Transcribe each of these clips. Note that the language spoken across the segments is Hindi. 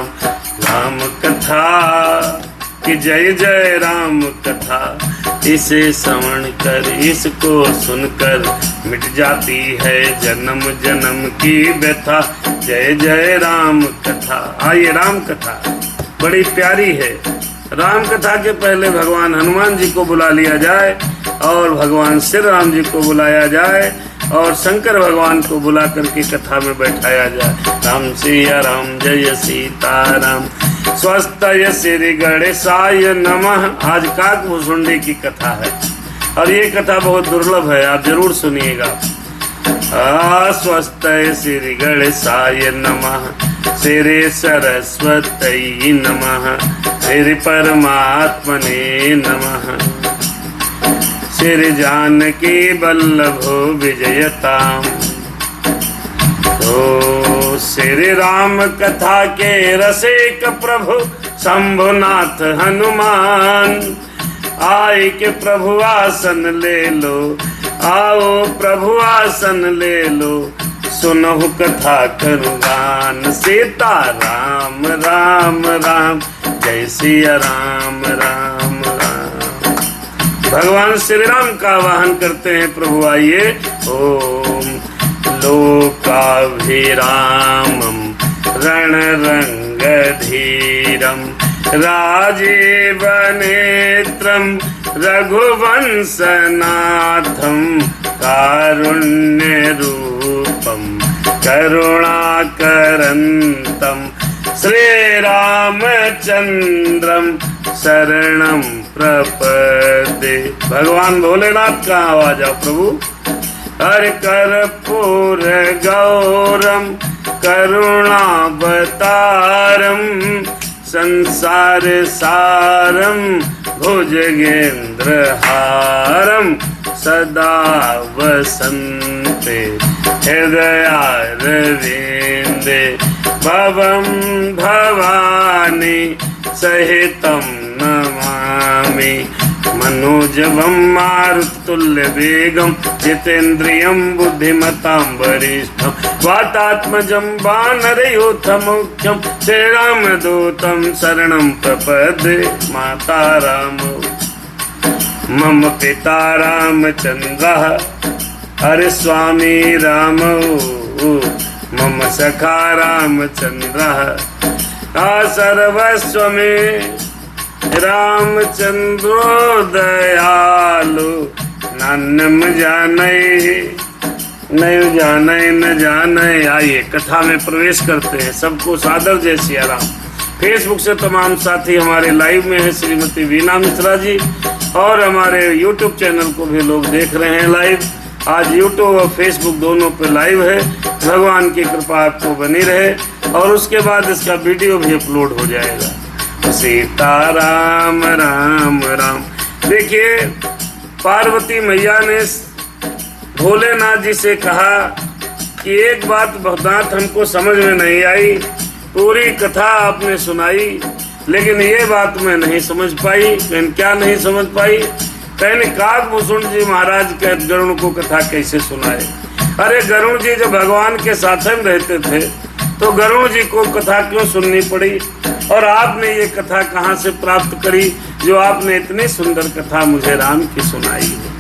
राम राम कथा कि जय जय राम कथा। इसे श्रवण कर इसको सुनकर मिट जाती है जन्म जन्म की व्यथा। जय जय राम कथा। आइए राम कथा बड़ी प्यारी है। राम कथा के पहले भगवान हनुमान जी को बुला लिया जाए और भगवान श्री राम जी को बुलाया जाए और शंकर भगवान को बुला करके कथा में बैठाया जाए। राम सिया राम जय सीताराम स्वस्तय श्री गणेशाय नमः। आज काकभुसुंडी की कथा है और ये कथा बहुत दुर्लभ है, आप जरूर सुनिएगा। स्वस्तय श्री गणेशाय नमः श्री सरस्वती नमः श्री परमात्मने नमः श्री जानकी वल्लभो विजयताम। तो श्री राम कथा के रसिक प्रभु शंभुनाथ हनुमान आए के प्रभु आसन ले लो। आओ प्रभु आसन ले लो सुनहु कथा करूं गान। सीता राम राम राम जय सिया राम राम राम। भगवान श्री राम का वाहन करते हैं प्रभु। आइए ओम लोकाभिरामम रणरंग धीरम राजीव नेत्रम रघुवंश नाथम कारुण्य रूपम करुणाकरंतम श्री रामचंद्रम शरणम प्रपदे। भगवान भोलेनाथ का आवाज आओ प्रभु। हर कर्पूर गौरम करुणावतारम संसार सारम भुजगेंद्र हारम सदा वसन्ते हृदयारविंदे भवं भवानी सहितं नमामि। मनोजवं मारुततुल्यवेगं जितेन्द्रियं बुद्धिमतां वरिष्ठं वातात्मजं वानरयूथमुख्यं श्रीरामदूतं शरणं प्रपद्ये। माता रामो मम पिता रामचन्द्रः हरे स्वामी रामो मम सखा रामचन्द्रः सर्वस्व में रामचंद्रो दयालु नान्यम जाने नहीं जाने न जाने। आइए कथा में प्रवेश करते हैं। सबको सादर जय सिया राम। फेसबुक से तमाम साथी हमारे लाइव में है, श्रीमती वीना मिश्रा जी, और हमारे यूट्यूब चैनल को भी लोग देख रहे हैं लाइव। आज यूट्यूब और फेसबुक दोनों पे लाइव है। भगवान की कृपा आपको बनी रहे और उसके बाद इसका वीडियो भी अपलोड हो जाएगा। सीता राम राम राम। देखिए पार्वती मैया ने भोलेनाथ जी से कहा कि एक बात भगवान हमको समझ में नहीं आई, पूरी कथा आपने सुनाई लेकिन ये बात मैं नहीं समझ पाई। लेकिन क्या नहीं समझ पाई? कहने काकभूषण जी महाराज के गरुण को कथा कैसे सुनाए। अरे गरुण जी जब भगवान के साथ में रहते थे तो गरुण जी को कथा क्यों सुननी पड़ी, और आपने ये कथा कहाँ से प्राप्त करी जो आपने इतनी सुंदर कथा मुझे राम की सुनाई है।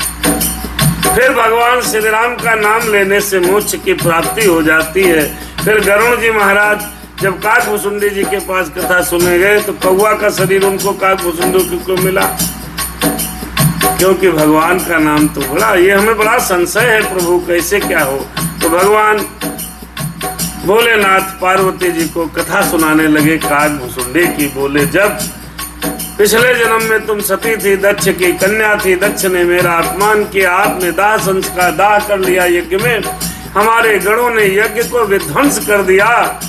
फिर भगवान श्री राम का नाम लेने से मोक्ष की प्राप्ति हो जाती है। फिर गरुण जी महाराज जब काकभूषुंडी जी के पास कथा सुने गए तो कौवा का शरीर उनको काकभूषुंडी को मिला, क्योंकि भगवान का नाम तो बड़ा, ये हमें बड़ा संशय है प्रभु कैसे क्या हो। तो भगवान भोलेनाथ पार्वती जी को कथा सुनाने लगे काकभूषुंडी की। बोले जब पिछले जन्म में तुम सती थी, दक्ष की कन्या थी, दक्ष ने मेरा अपमान किया, आपने दाह संस्कार दाह कर लिया यज्ञ में, हमारे गणों ने यज्ञ को विध्वंस कर दिया,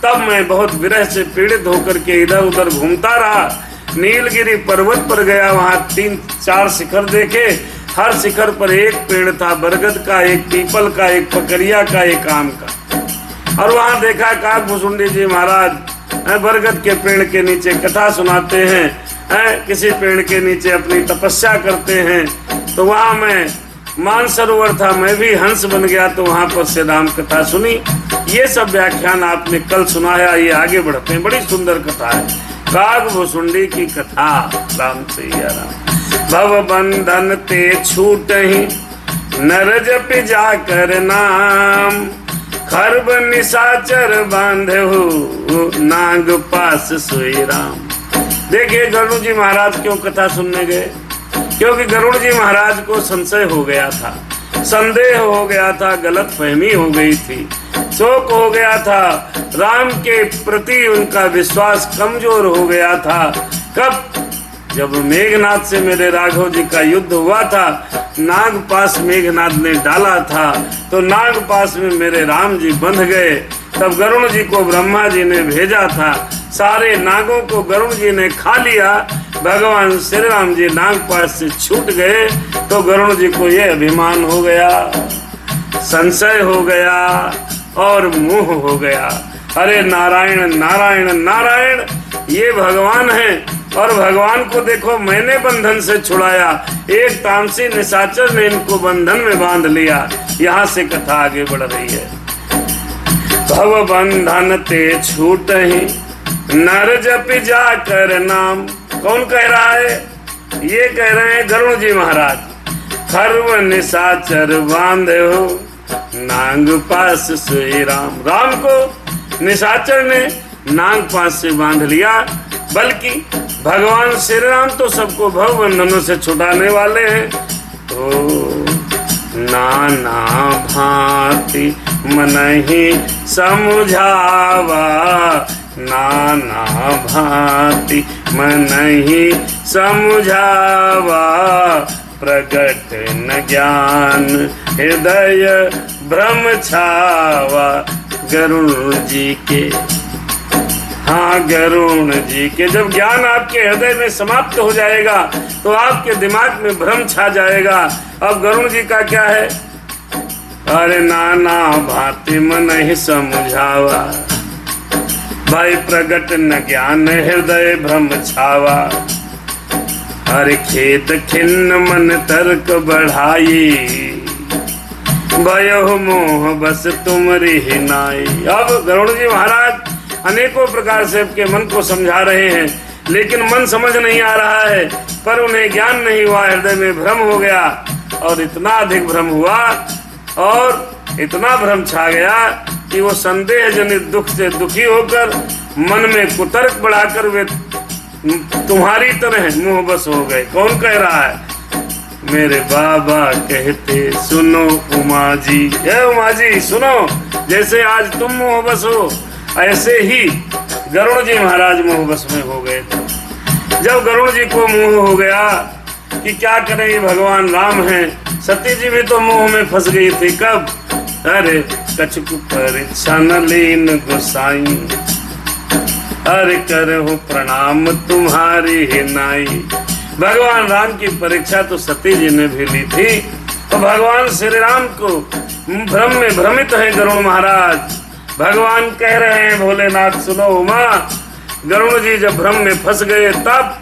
तब मैं बहुत विरह से पीड़ित होकर के इधर उधर घूमता रहा। नीलगिरी पर्वत पर गया, वहां 3-4 शिखर देखे, हर शिखर पर एक पेड़ था, बरगद का, एक पीपल का, एक पकरिया का, एक आम का। और वहां देखा काकभूषुंडी जी महाराज बरगद के पेड़ के नीचे कथा सुनाते हैं, किसी पेड़ के नीचे अपनी तपस्या करते हैं। तो वहां मैं मानसरोवर था, मैं भी हंस बन गया तो वहां पर से राम कथा सुनी। ये सब व्याख्यान आपने कल सुना है। ये आगे बढ़ते हैं, बड़ी सुंदर कथा है, काग भुसुंडी की कथा। राम सैया राम। भव बंधन ते छूटहि नर जपि जाकर नाम, खरब निशाचर बांधहु नाग पास सोई राम। देखिए गरुड़ जी महाराज क्यों कथा सुनने गए? क्योंकि गरुड़ जी महाराज को संशय हो गया था, संदेह हो गया था, गलत फहमी हो गई थी, शोक हो गया था, राम के प्रति उनका विश्वास कमजोर हो गया था। कब? जब मेघनाथ से मेरे राघव जी का युद्ध हुआ था, नागपाश मेघनाथ ने डाला था, तो नागपाश में मेरे राम जी बंध गए। तब गरुड़ जी को ब्रह्मा जी ने भेजा था, सारे नागों को गरुड़ जी ने खा लिया। भगवान श्री राम जी नागपाश से छूट गए तो गरुड़ जी को यह अभिमान हो गया, संशय हो गया और मोह हो गया। अरे नारायण नारायण नारायण, ये भगवान है और भगवान को देखो मैंने बंधन से छुड़ाया, एक तामसी निशाचर ने इनको बंधन में बांध लिया। यहाँ से कथा आगे बढ़ रही है। भव बंधन ते छूटहि नर जपि जाकर नाम। कौन कह रहा है? ये कह रहे हैं गरुड़ जी महाराज। खरव निशाचर बांधे हो नाग पास सोई राम। राम को निशाचर ने नाग पास से बांध लिया, बल्कि भगवान श्री राम तो सबको भव बंधनों से छुड़ाने वाले हैं। तो नाना भांति मनहि समझावा, नाना भांति मनहि समझावा, प्रगट न ज्ञान हृदय भ्रम छावा। गरुड़ जी के, हाँ गरुड़ जी के जब ज्ञान आपके हृदय में समाप्त हो जाएगा तो आपके दिमाग में भ्रम छा जाएगा। अब गरुड़ जी का क्या है? अरे नाना भांति मन ही समझावा, भाई प्रगट न ज्ञान हृदय भ्रम छावा। हर खेत खिन्न मन तर्क बढ़ाई, भयो मोह बस तुमरी ही नाई। अब गरुड़ जी महाराज अनेकों प्रकार से आपके मन को समझा रहे हैं, लेकिन मन समझ नहीं आ रहा है, पर उन्हें ज्ञान नहीं हुआ, हृदय में भ्रम हो गया। और इतना अधिक भ्रम हुआ और इतना भ्रम छा गया कि वो संदेह जनित दुख से दुखी होकर मन में कुतर्क बढ़ाकर वे तुम्हारी तरह मुंह बस हो गए। कौन कह रहा है? मेरे बाबा कहते सुनो उमा जी, ए उमा जी सुनो, जैसे आज तुम मुंह बस हो ऐसे ही गरुड़ जी महाराज मोह बस में हो गए थे। जब गरुड़ जी को मोह हो गया कि क्या करें, ये भगवान राम हैं, सती जी भी तो मोह में फंस गई थी। कब? अरे कछुक परीक्षा न लीन गोसाई, अरे करहूं प्रणाम तुम्हारी ही नाई। भगवान राम की परीक्षा तो सती जी ने भी ली थी, तो भगवान श्री राम को भ्रम में भ्रमित है गरुड़ महाराज। भगवान कह रहे हैं भोलेनाथ सुनो उमा। गरुड़ जी जब भ्रम में फंस गए तब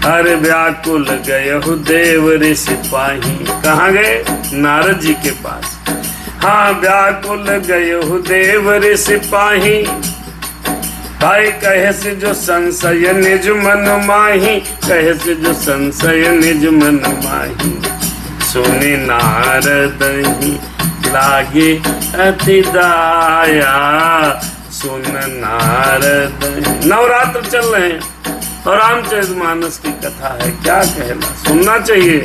अरे व्याकुल गए हो देव रे सिपाही। कहाँ गए? नारद जी के पास। हाँ व्याकुल गए हो देव रे सिपाही, भाई कहे से जो संशय निज मन माही, कहे से जो संशय निज मन माही। सुने नारद ही लागे अति दाया, सुन नारद। नवरात्र चल रहे हैं और रामचरितमानस की कथा है, क्या कहना, सुनना चाहिए।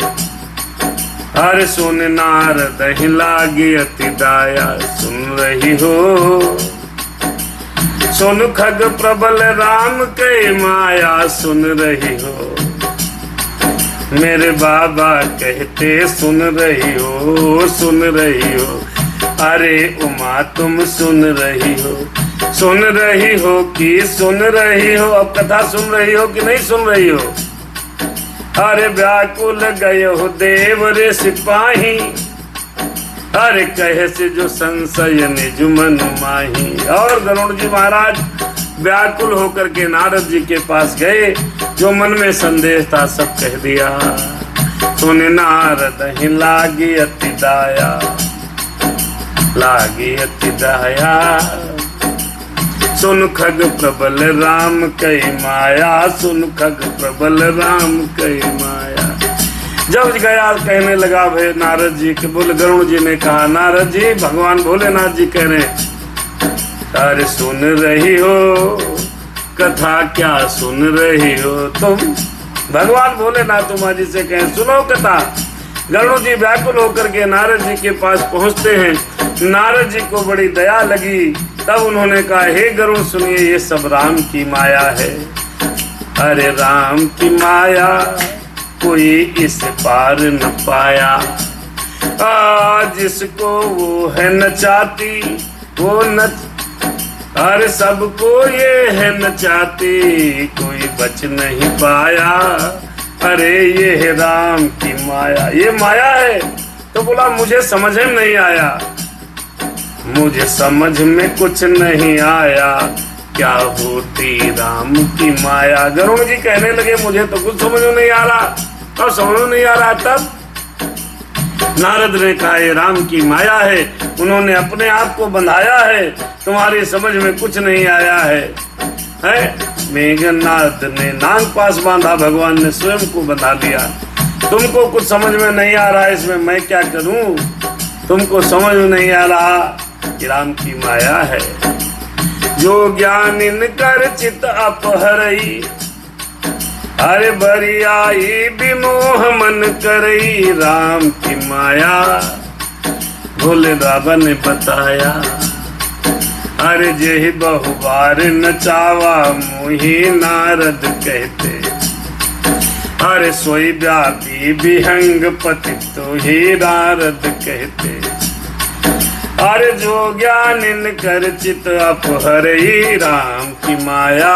अरे सुन नारद ही लागे अति दाया, सुन रही हो। सुन खग प्रबल राम के माया, सुन रही हो। मेरे बाबा कहते सुन रही हो, सुन रही हो। अरे उमा तुम सुन रही हो, सुन रही हो कि सुन रही हो। अब कथा सुन रही हो कि नहीं सुन रही हो? अरे व्याकुल गए हो देव रे सिपाही, अरे कहे से जो संशय निज मन माही। और गरुड़ जी महाराज व्याकुल होकर के नारद जी के पास गए, जो मन में संदेह था सब कह दिया। सुन नारद ही लागी अति दाया, लागी अति दाया। सुन खग प्रबल राम कई माया, सुन खग प्रबल राम कई माया। जब गया कहने लगा भाई नारद जी के, बोले गरुड़ जी ने कहा नारद जी भगवान भोलेनाथ जी कह रहे, अरे सुन रही हो कथा, क्या सुन रही हो तुम? भगवान भोलेनाथ तुम जी से कहें सुनो कथा। गरुड़ जी व्याकुल होकर के नारद जी के पास पहुंचते हैं। नारद जी को बड़ी दया लगी, तब उन्होंने कहा हे गरुड़ सुनिए, ये सब राम की माया है। अरे राम की माया कोई इस पार न पाया, जिसको वो है नचाती वो न, अरे सबको ये है नचाती, कोई बच नहीं पाया। अरे ये है राम की माया, ये माया है। तो बोला मुझे समझ में नहीं आया, मुझे समझ में कुछ नहीं आया, क्या होती राम की माया। गरुड़ जी कहने लगे मुझे तो कुछ समझ में नहीं आ रहा, और समझ में नहीं आ रहा। तब नारद ने कहा ये राम की माया है, उन्होंने अपने आप को बंधाया है, तुम्हारी समझ में कुछ नहीं आया है? मेघनाद ने नाग पास बांधा, भगवान ने स्वयं को बंधा लिया। तुमको कुछ समझ में नहीं आ रहा, इसमें मैं क्या करूं? तुमको समझ में नहीं आ रहा कि राम की माया है। जो ज्ञान इनकर चित अपहरई, अरे बरियाई विमोह मन करई, राम की माया भोले बाबा ने बताया। अरे जेहि बहुबार नचावा मोही नारद कहते, अरे सोई व्यापी विहंग पति तो ही नारद कहते। अरे जो ज्ञान इनकर चित अपहरई, राम की माया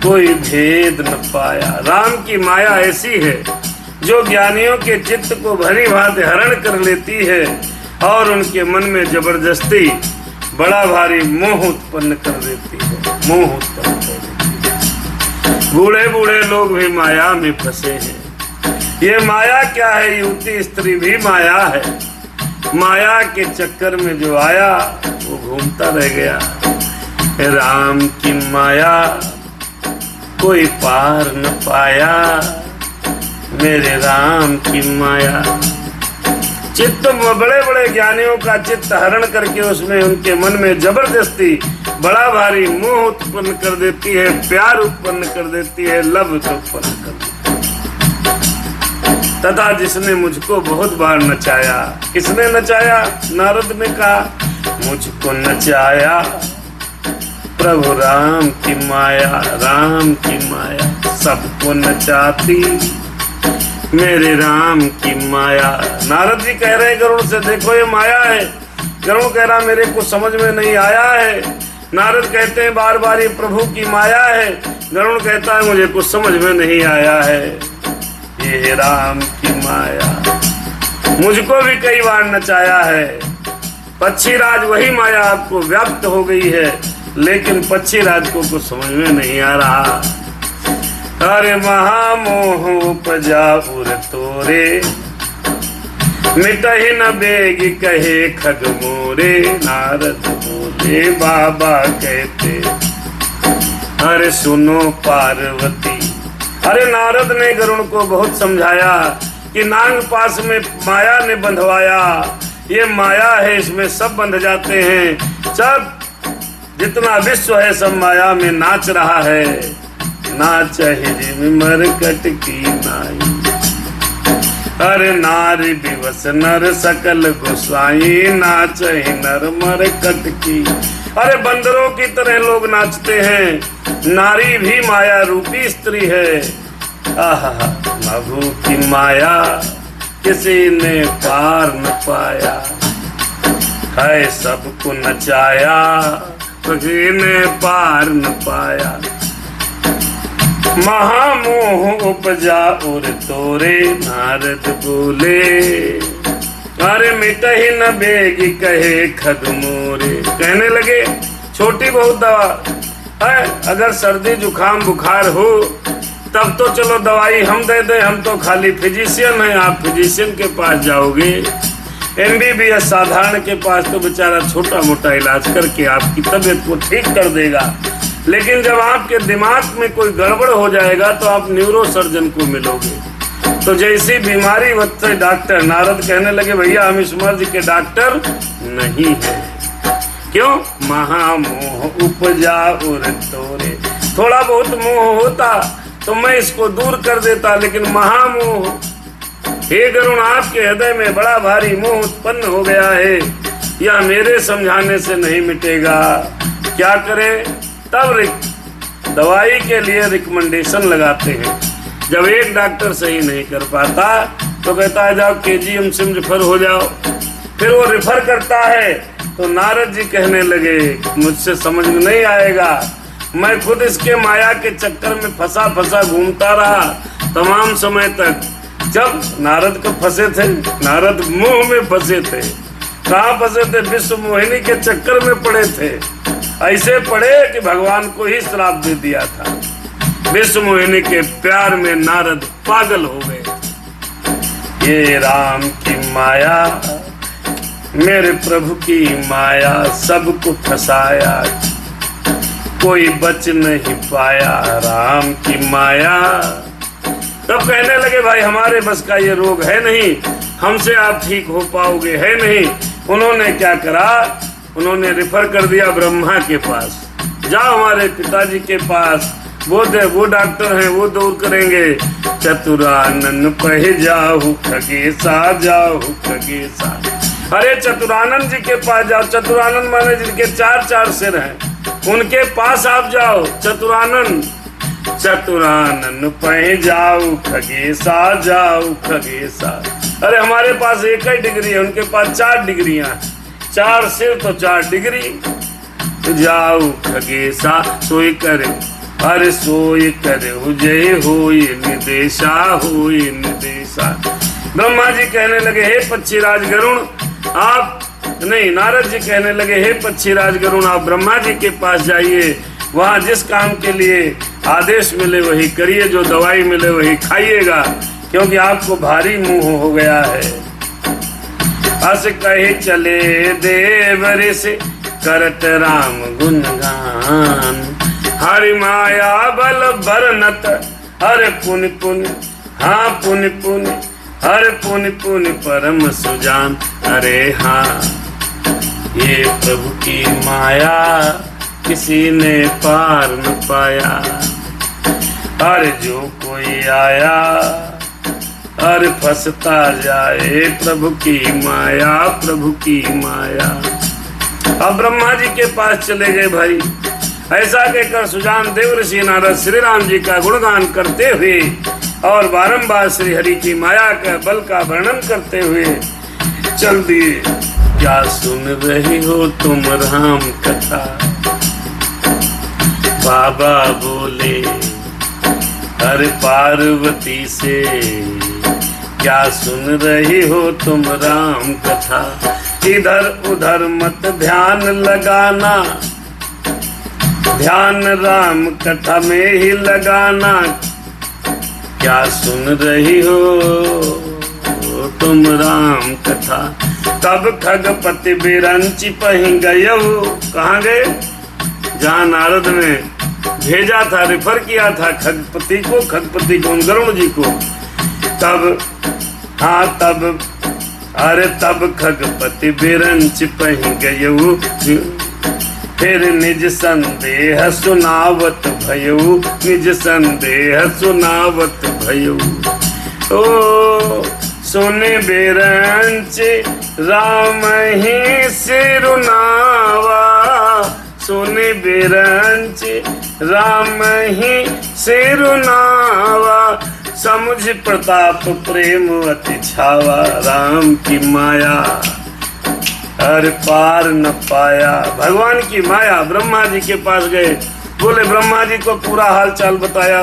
कोई भेद न पाया। राम की माया ऐसी है जो ज्ञानियों के चित्त को भली भांति हरण कर लेती है और उनके मन में जबरदस्ती बड़ा भारी मोह उत्पन्न कर देती है, मोह उत्पन्न कर देती है। बूढ़े बूढ़े लोग भी माया में फंसे हैं। ये माया क्या है? युवती स्त्री भी माया है। माया के चक्कर में जो आया वो घूमता रह गया। राम की माया कोई पार न पाया, मेरे राम की माया। चित्त बड़े बड़े ज्ञानियों का चित्त हरण करके उसमें उनके मन में जबरदस्ती बड़ा भारी मोह उत्पन्न कर देती है, प्यार उत्पन्न कर देती है, लब उत्पन्न कर देती है। तथा जिसने मुझको बहुत बार नचाया, किसने नचाया? नारद ने कहा मुझको नचाया प्रभु राम की माया, राम की माया सबको नचाती, मेरे राम की माया। नारद जी कह रहे गरुड़ से देखो ये माया है। गरुड़ कह रहा मेरे को समझ में नहीं आया है। नारद कहते हैं बार बार ये प्रभु की माया है। गरुड़ कहता है मुझे कुछ समझ में नहीं आया है, ये राम की माया। मुझको भी कई बार नचाया है। पक्षी राज वही माया आपको व्याप्त हो गई है, लेकिन पक्षी राज को कुछ समझ में नहीं आ रहा। अरे महामोह उपजा उर तोरे, मिटहि न बेग कहे खग मोरे। नारद बोले बाबा कहते, अरे सुनो पार्वती। अरे नारद ने गरुड़ को बहुत समझाया कि नाग पास में माया ने बंधवाया, ये माया है, इसमें सब बंध जाते हैं। सब जितना विश्व है सब माया में नाच रहा है। नाच हिरिम मरकट की नाई, अरे नारी दिवस नर सकल गोसाई, नाच ही नर मरकट की। अरे बंदरों की तरह लोग नाचते हैं। नारी भी माया रूपी स्त्री है। आहा, मधु की माया किसी ने पार न पाया है, सबको नचाया किसी ने पार न पाया। महामोह उपजा उर तोरे, नारद बोले अरे मिटहि न बेग कहे खग मोरे। कहने लगे छोटी बहुत दवा है, अगर सर्दी जुकाम बुखार हो तब तो चलो दवाई हम दे दें, हम तो खाली फिजिशियन हैं। आप फिजिशियन के पास जाओगे, MBBS साधारण के पास, तो बेचारा छोटा मोटा इलाज करके आपकी तबीयत को ठीक कर देगा। लेकिन जब आपके दिमाग में कोई गड़बड़ हो जाएगा तो आप न्यूरो सर्जन को मिलोगे। तो जैसी बीमारी होते डॉक्टर नारद कहने लगे भैया हम इस मर्ज के डॉक्टर नहीं है। क्यों? महामोह उपजा और तोरे। थोड़ा बहुत मोह होता तो मैं इसको दूर कर देता, लेकिन महामोह, हे गरुण आपके हृदय में बड़ा भारी मोह उत्पन्न हो गया है, यह मेरे समझाने से नहीं मिटेगा। क्या करें? तब दवाई के लिए रिकमेंडेशन लगाते हैं। जब एक डॉक्टर सही नहीं कर पाता तो कहता है जाओ KGM से रेफर हो जाओ। फिर वो रेफर करता है तो नारद जी कहने लगे मुझसे समझ में नहीं आएगा, मैं खुद इसके माया के चक्कर में फंसा फंसा घूमता रहा तमाम समय तक। जब नारद को फंसे थे, नारद मोह में फंसे थे। कहाँ फंसे थे? विश्व मोहिनी के चक्कर में पड़े थे। ऐसे पड़े कि भगवान को ही श्राप दे दिया था। विश्व मोहिनी के प्यार में नारद पागल हो गए। ये राम की माया, मेरे प्रभु की माया, सबको फंसाया, कोई बच नहीं पाया। राम की माया। तब कहने लगे भाई हमारे बस का ये रोग है नहीं, हमसे आप ठीक हो पाओगे, है नहीं। उन्होंने क्या करा? उन्होंने रेफर कर दिया ब्रह्मा के पास। जाओ हमारे पिताजी के पास, वो डॉक्टर हैं, वो दूर करेंगे। चतुरानन पह जाओ खगेसा, जाओ खगेसा। अरे चतुरानंद जी के पास जाओ। चतुरानंद माने जिनके 4 सिर हैं, उनके पास आप जाओ। चतुरानन पह जाओ खगेसा, जाओ खगेसा। अरे हमारे पास एक ही डिग्री है, उनके पास 4 डिग्रियां, 4 सिर तो 4 डिग्री। जाओ खगेसा सोई करे, अरे सोई करे जय होई निदेशा, होई निदेशा। ब्रह्मा जी कहने लगे हे पक्षीराज गरुण आप नहीं, नारद जी कहने लगे हे पक्षीराज गरुण आप ब्रह्मा जी के पास जाइए, वहाँ जिस काम के लिए आदेश मिले वही करिए, जो दवाई मिले वही खाइएगा, क्योंकि आपको भारी मुंह हो गया है। अस कहे चले देवर से करत राम गुणगान, हरि माया बल बरनत, हरे पुनि पुनि, हाँ पुनि पुनि, हरे पुनि पुनि परम सुजान। अरे हाँ ये प्रभु की माया किसी ने पार न पाया। अरे जो कोई आया अरे फंसता जाए, प्रभु की माया, प्रभु की माया। अब ब्रह्मा जी के पास चले गए भाई। ऐसा कहकर सुजान देव ऋषि नारद श्री राम जी का गुणगान करते हुए और बारंबार श्री हरि की माया का बल का वर्णन करते हुए चल दिए। क्या सुन रही हो तुम राम कथा, बाबा बोले अरे पार्वती से, क्या सुन रही हो तुम राम कथा, इधर उधर मत ध्यान लगाना, ध्यान राम कथा में ही लगाना। क्या सुन रही हो तुम राम कथा। तब खगपति बिरंची पही गयऊ, कहाँ गए? जहाँ नारद ने भेजा था, रेफर किया था खगपति को, गरुण जी को। तब हाँ तब अरे तब खगपति बिरंच पही गयऊ, फिर निज संदेह सुनावत भयऊ, निज संदेह सुनावत भयऊ। ओ सुने बिरंच राम ही सिरुनावा, सुने बिरंच राम ही सिरुनावा, समुझ प्रताप प्रेम अति छावा। राम की माया अरे पार न पाया। भगवान की माया। ब्रह्मा जी के पास गए, बोले ब्रह्मा जी को पूरा हाल चाल बताया,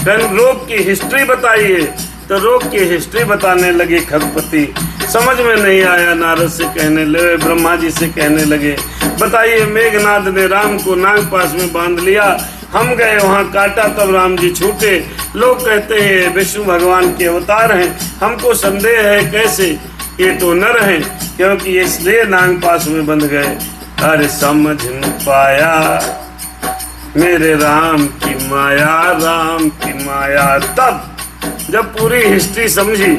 रोग की हिस्ट्री बताइए। तो रोग की हिस्ट्री बताने लगे खगपति। समझ में नहीं आया। नारद से कहने लगे, ब्रह्मा जी से कहने लगे, बताइए मेघनाद ने राम को नागपाश में बांध लिया, हम गए वहां काटा, तब राम जी छूटे। लोग कहते हैं विष्णु भगवान के अवतार हैं, हमको संदेह है कैसे ये तो नर हैं, क्योंकि इसलिए नागपाश में बंध गए। अरे समझ न पाया मेरे राम की माया, राम की माया। तब जब पूरी हिस्ट्री समझी,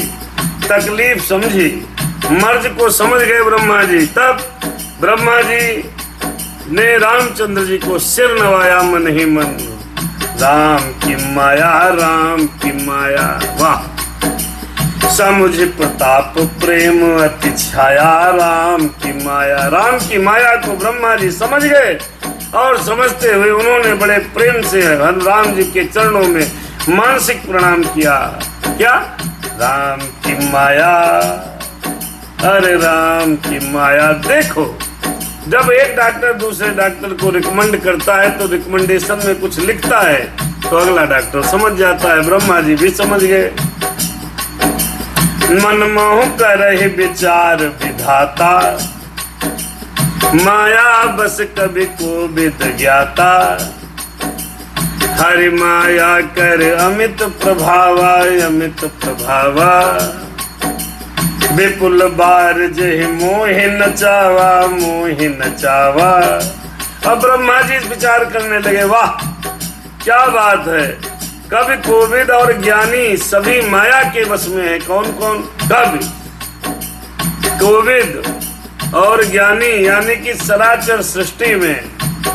तकलीफ समझी, मर्ज को समझ गए ब्रह्मा जी, तब ब्रह्मा जी ने रामचंद्र जी को सिर नवाया मन ही मन। राम की माया, राम की माया, वाह। समुझ प्रताप प्रेम अति छाया, राम की माया। राम की माया को ब्रह्मा जी समझ गए और समझते हुए उन्होंने बड़े प्रेम से राम जी के चरणों में मानसिक प्रणाम किया। क्या? राम की माया, अरे राम की माया। देखो, जब एक डॉक्टर दूसरे डॉक्टर को रिकमेंड करता है तो रिकमेंडेशन में कुछ लिखता है तो अगला डॉक्टर समझ जाता है। ब्रह्मा जी भी समझ गए। मनमोह करहि विचार विधाता, माया बस कभी को विद ज्ञाता। हरि माया कर अमित प्रभावा, अमित प्रभावा। विपुल बार जहि मोहि नचावा, मोहि नचावा। अब ब्रह्मा जी विचार करने लगे, वाह क्या बात है, कवि कोविद और ज्ञानी सभी माया के वश में है। कौन कौन? कवि, कोविद और ज्ञानी, यानी कि सराचर सृष्टि में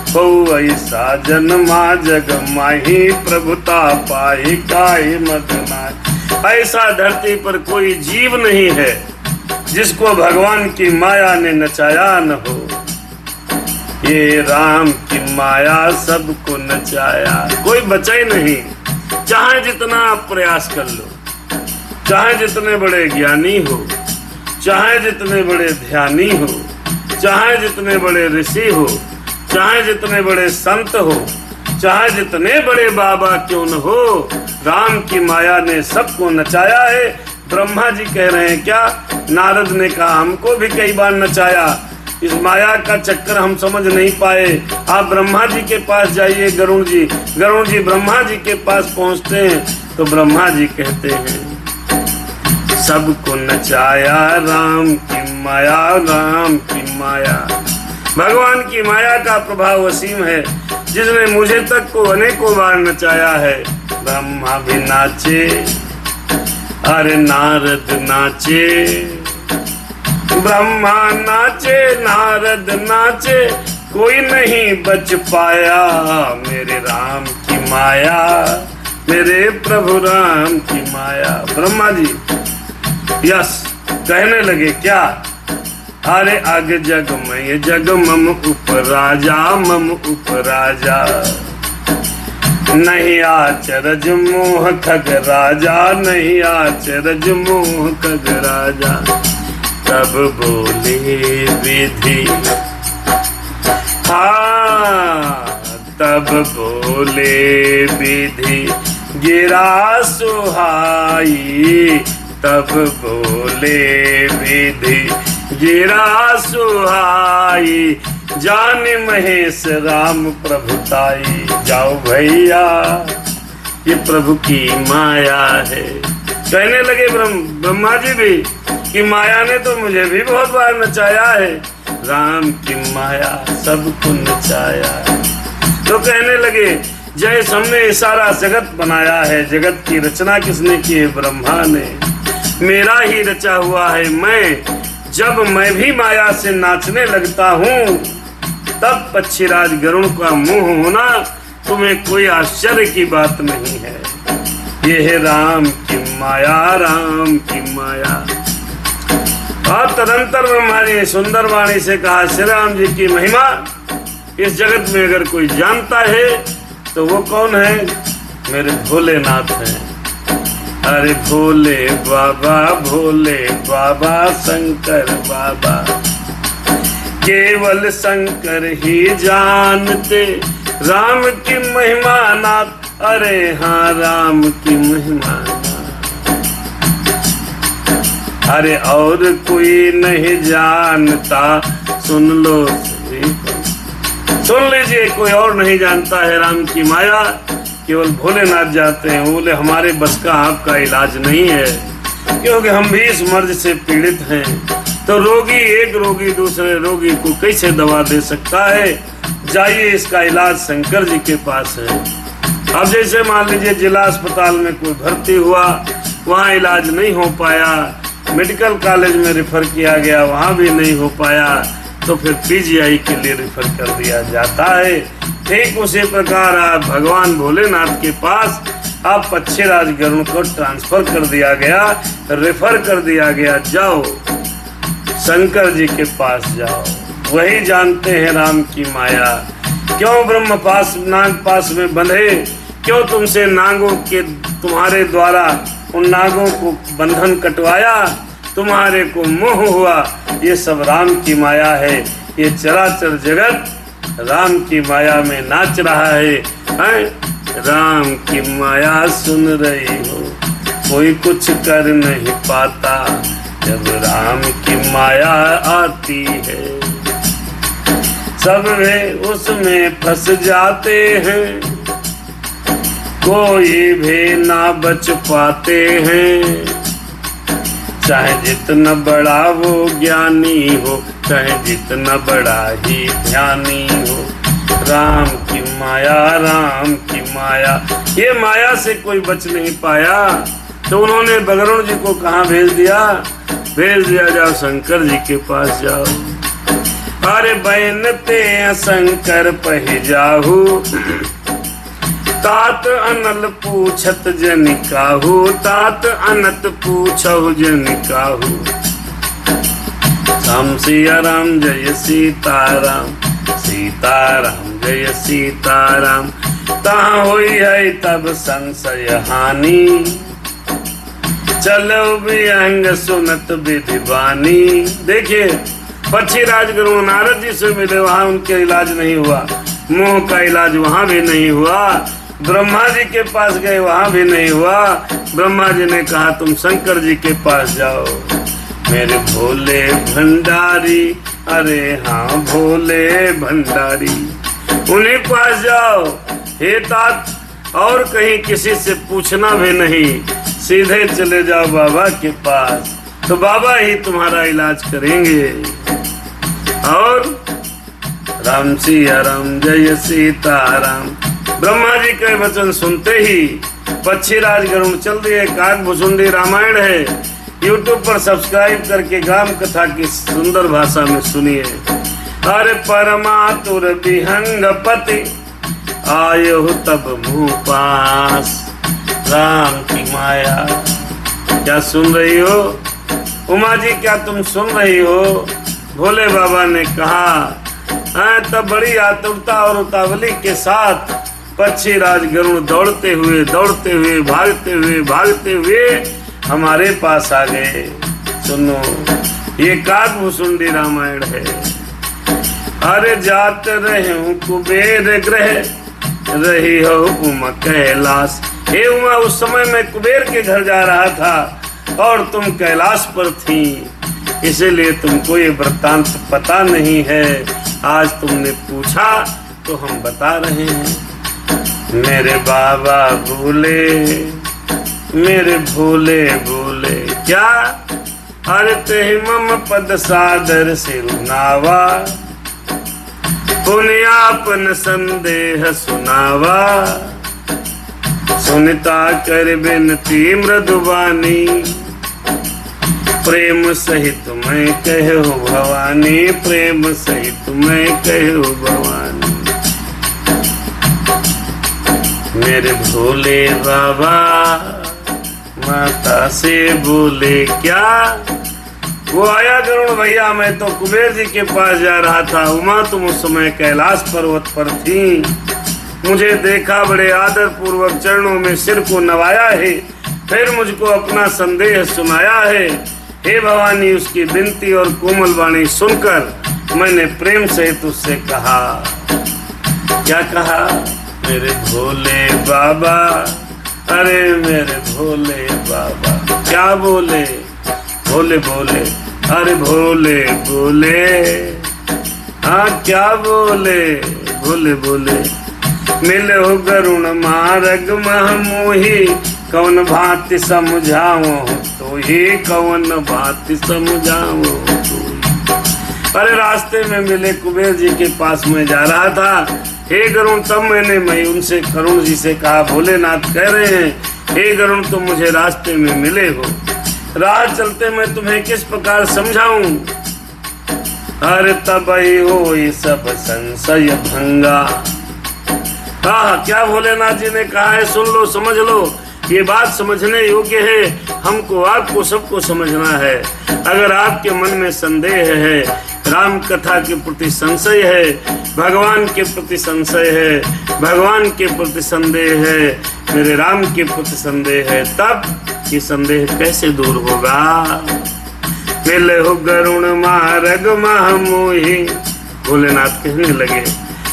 को ऐसा जन्मा जग माही, प्रभुता पाही काहे मत नाहि। ऐसा धरती पर कोई जीव नहीं है जिसको भगवान की माया ने नचाया न हो। ये राम की माया सबको नचाया, कोई बचा ही नहीं। चाहे जितना आप प्रयास कर लो, चाहे जितने बड़े ज्ञानी हो, चाहे जितने बड़े ध्यानी हो, चाहे जितने बड़े ऋषि हो, चाहे जितने बड़े संत हो, चाहे जितने बड़े बाबा क्यों न हो, राम की माया ने सबको नचाया है। ब्रह्मा जी कह रहे हैं क्या? नारद ने कहा हमको भी कई बार नचाया, इस माया का चक्कर हम समझ नहीं पाए। आप ब्रह्मा जी के पास जाइए, गरुण जी ब्रह्मा जी के पास पहुंचते हैं तो ब्रह्मा जी कहते हैं सबको नचाया राम की माया, राम की माया। भगवान की माया का प्रभाव असीम है, जिसने मुझे तक को अनेकों बार नचाया है। ब्रह्मा भी नाचे, अरे नारद नाचे, ब्रह्मा नाचे, नारद नाचे, कोई नहीं बच पाया मेरे राम की माया, मेरे प्रभु राम की माया। ब्रह्मा जी यस कहने लगे क्या? अरे अग जग में जग मम उपराजा, मम उपराजा। नहीं आचरज मोह खग राजा, नहीं आचरज मोह खग राजा। तब बोले विधि, हाँ तब बोले विधि गिरा सुहाई, तब बोले विधि गिरा सुहाई। जान महेश राम प्रभुताई, जाओ भैया ये प्रभु की माया है। कहने लगे ब्रह्मा जी भी कि माया ने तो मुझे भी बहुत बार नचाया है, राम की माया सबको नचाया। तो कहने लगे जैसे हमने सारा जगत बनाया है, जगत की रचना किसने की है? ब्रह्मा ने। मेरा ही रचा हुआ है मैं। जब मैं भी माया से नाचने लगता हूँ तब पक्षीराज गरुण का मुंह होना तुम्हें कोई आश्चर्य की बात नहीं है। ये है राम की माया, राम की माया। और तदंतर ब्रह्मा जी ने सुंदर वाणी से कहा, श्री राम जी की महिमा इस जगत में अगर कोई जानता है तो वो कौन है? मेरे भोलेनाथ हैं। अरे भोले बाबा, भोले बाबा, शंकर बाबा। केवल शंकर ही जानते राम की महिमा नाथ। अरे हाँ राम की महिमा। अरे और कोई नहीं जानता, सुन लो सुन लीजिए, कोई और नहीं जानता है राम की माया, केवल भोलेनाथ जानते हैं। वो बोले हमारे बस का आपका इलाज नहीं है, क्योंकि हम भी इस मर्ज से पीड़ित हैं। तो रोगी एक रोगी दूसरे रोगी को कैसे दवा दे सकता है? जाइए, इसका इलाज शंकर जी के पास है। अब जैसे मान लीजिए जिला अस्पताल में कोई भर्ती हुआ, वहाँ इलाज नहीं हो पाया, मेडिकल कॉलेज में रेफर किया गया, वहाँ भी नहीं हो पाया, तो फिर पीजीआई के लिए रेफर कर दिया जाता है। ठीक उसी प्रकार आप भगवान भोलेनाथ के पास आप पक्षीराज गरुड़ को ट्रांसफर कर दिया गया, रेफर कर दिया गया, जाओ शंकर जी के पास जाओ, वही जानते हैं राम की माया। क्यों ब्रह्म पास नाग पास में बंधे, क्यों तुमसे नागों के तुम्हारे द्वारा उन नागों को बंधन कटवाया, तुम्हारे को मोह हुआ, ये सब राम की माया है। ये चराचर जगत राम की माया में नाच रहा है, राम की माया सुन रही हो, कोई कुछ कर नहीं पाता जब राम की माया आती है। सब वे उसमें फंस जाते हैं, कोई भी ना बच पाते हैं, चाहे जितना बड़ा वो ज्ञानी हो, चाहे जितना बड़ा ही ध्यानी हो। राम की माया, राम की माया, ये माया से कोई बच नहीं पाया। तो उन्होंने बगरुड़ जी को कहाँ भेज दिया? भेज दिया, जाओ शंकर जी के पास जाओ। अरे बैनते शंकर पह जाहू, तात अनल पूछत जन काहू, तात अनत पूछहु जन काहू। राम सिया राम जय सीताराम, सीताराम जय सीताराम। तहाँ हुई है तब संशय हानि, चलो विहंग सुनत विधि बानी। देखिए पक्षीराज गरुड़ नारद जी से मिले, वहाँ उनके इलाज नहीं हुआ, मोह का इलाज वहाँ भी नहीं हुआ। ब्रह्मा जी के पास गए, वहाँ भी नहीं हुआ। ब्रह्मा जी ने कहा तुम शंकर जी के पास जाओ, मेरे भोले भंडारी, अरे हाँ भोले भंडारी, उन्हीं पास जाओ। हे तात, और कहीं किसी से पूछना भी नहीं, सीधे चले जाओ बाबा के पास, तो बाबा ही तुम्हारा इलाज करेंगे। और राम सिया राम जय सीताराम। ब्रह्मा जी के वचन सुनते ही पक्षीराज गरुड़ चल दिए। काकभुसुंडी रामायण है, YouTube पर सब्सक्राइब करके ग्राम कथा की सुंदर भाषा में सुनिए। अरे परमातुर विहंग पति, आयो तब मुँह पास, राम की माया। क्या सुन रही हो उमा जी, क्या तुम सुन रही हो? भोले बाबा ने कहा। तब बड़ी आतुरता और उतावली के साथ पक्षीराज गरुड़ दौड़ते हुए भागते हुए हमारे पास आ गए। सुनो, ये काकभुसुंडी रामायण है। अरे जात रहे हूँ कुबेर ग्रह, रही हो उमा कैलाश। हे उमा, उस समय मैं कुबेर के घर जा रहा था और तुम कैलाश पर थी, इसीलिए तुमको ये वृत्तांत पता नहीं है। आज तुमने पूछा तो हम बता रहे हैं। मेरे बाबा बोले, मेरे भोले बोले, क्या? अरे तेहि मम पद सादर सिरुनावा, पुण्यापन संदेह सुनावा। सुनिता कर बिनती मृदुबानी, प्रेम सहित मैं कहूँ भवानी, प्रेम सहित मैं कहूँ भवानी। मेरे भोले बाबा माता से बोले, क्या? वो आया गरुड़ भैया, मैं तो कुबेर जी के पास जा रहा था। उमा तुम उस समय कैलाश पर्वत पर थी, मुझे देखा, बड़े आदर पूर्वक चरणों में सिर को नवाया है, फिर मुझको अपना संदेह सुनाया है। हे भवानी, उसकी विनती और कोमल वाणी सुनकर मैंने प्रेम सहित उससे कहा। क्या कहा? मेरे भोले बाबा, अरे मेरे भोले बाबा। क्या बोले? भोले भोले, अरे भोले भोले, हाँ क्या बोले, भोले भोले। मिले हो गरुण मार्ग मह मोही, कौन भांति समझाओ तो ही, कौन भांति समझाओ तो। अरे रास्ते में मिले कुबेर जी के पास में जा रहा था। हे गरुण, तब मैं उनसे करुण जी से कहा, भोलेनाथ कह रहे हैं, हे गरुण तुम मुझे रास्ते में मिले हो, राह चलते मैं तुम्हें किस प्रकार समझाऊं। अरे तब ही हो ये सब संशय भंगा। हाँ, क्या भोलेनाथ जी ने कहा है, सुन लो, समझ लो, ये बात समझने योग्य है। हमको आपको सबको समझना है। अगर आपके मन में संदेह है, राम कथा के प्रति संशय है, भगवान के प्रति संशय है, भगवान के प्रति संदेह है, मेरे राम के प्रति संदेह है, तब ये संदेह कैसे दूर होगा। मिले हो गरुण मार्ग मह मोही, भोलेनाथ कहने लगे,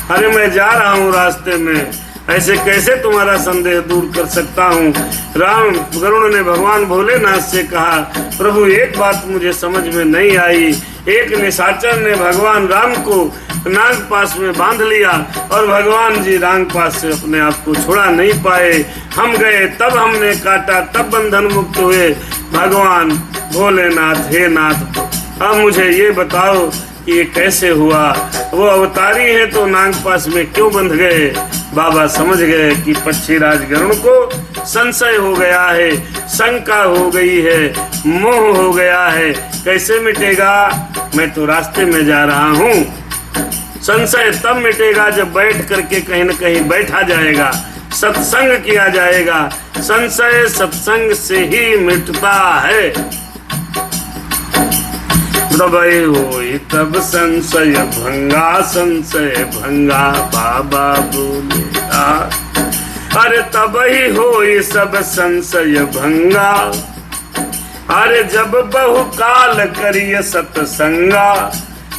अरे मैं जा रहा हूँ रास्ते में, ऐसे कैसे तुम्हारा संदेह दूर कर सकता हूँ। राम गरुड़ ने भगवान भोलेनाथ से कहा, प्रभु एक बात मुझे समझ में नहीं आई। एक निशाचर ने भगवान राम को नागपाश में बांध लिया और भगवान जी नागपाश से अपने आप को छुड़ा नहीं पाए। हम गए, तब हमने काटा, तब बंधन मुक्त हुए। भगवान भोलेनाथ, हे नाथ, अब मुझे ये बताओ कि ये कैसे हुआ। वो अवतारी है तो नागपाश में क्यों बंध गए। बाबा समझ गए कि पक्षीराज गरुड़ को संशय हो गया है, शंका हो गई है, मोह हो गया है। कैसे मिटेगा, मैं तो रास्ते में जा रहा हूँ। संशय तब मिटेगा जब बैठ करके कहीं न कहीं बैठा जाएगा, सत्संग किया जाएगा। संशय सत्संग से ही मिटता है। तबई होई तब संशय भंगा, संशय भंगा, बाबा बोले। अरे तबई होई सब संशय भंगा, अरे जब बहुकाल करिए सत्संगा।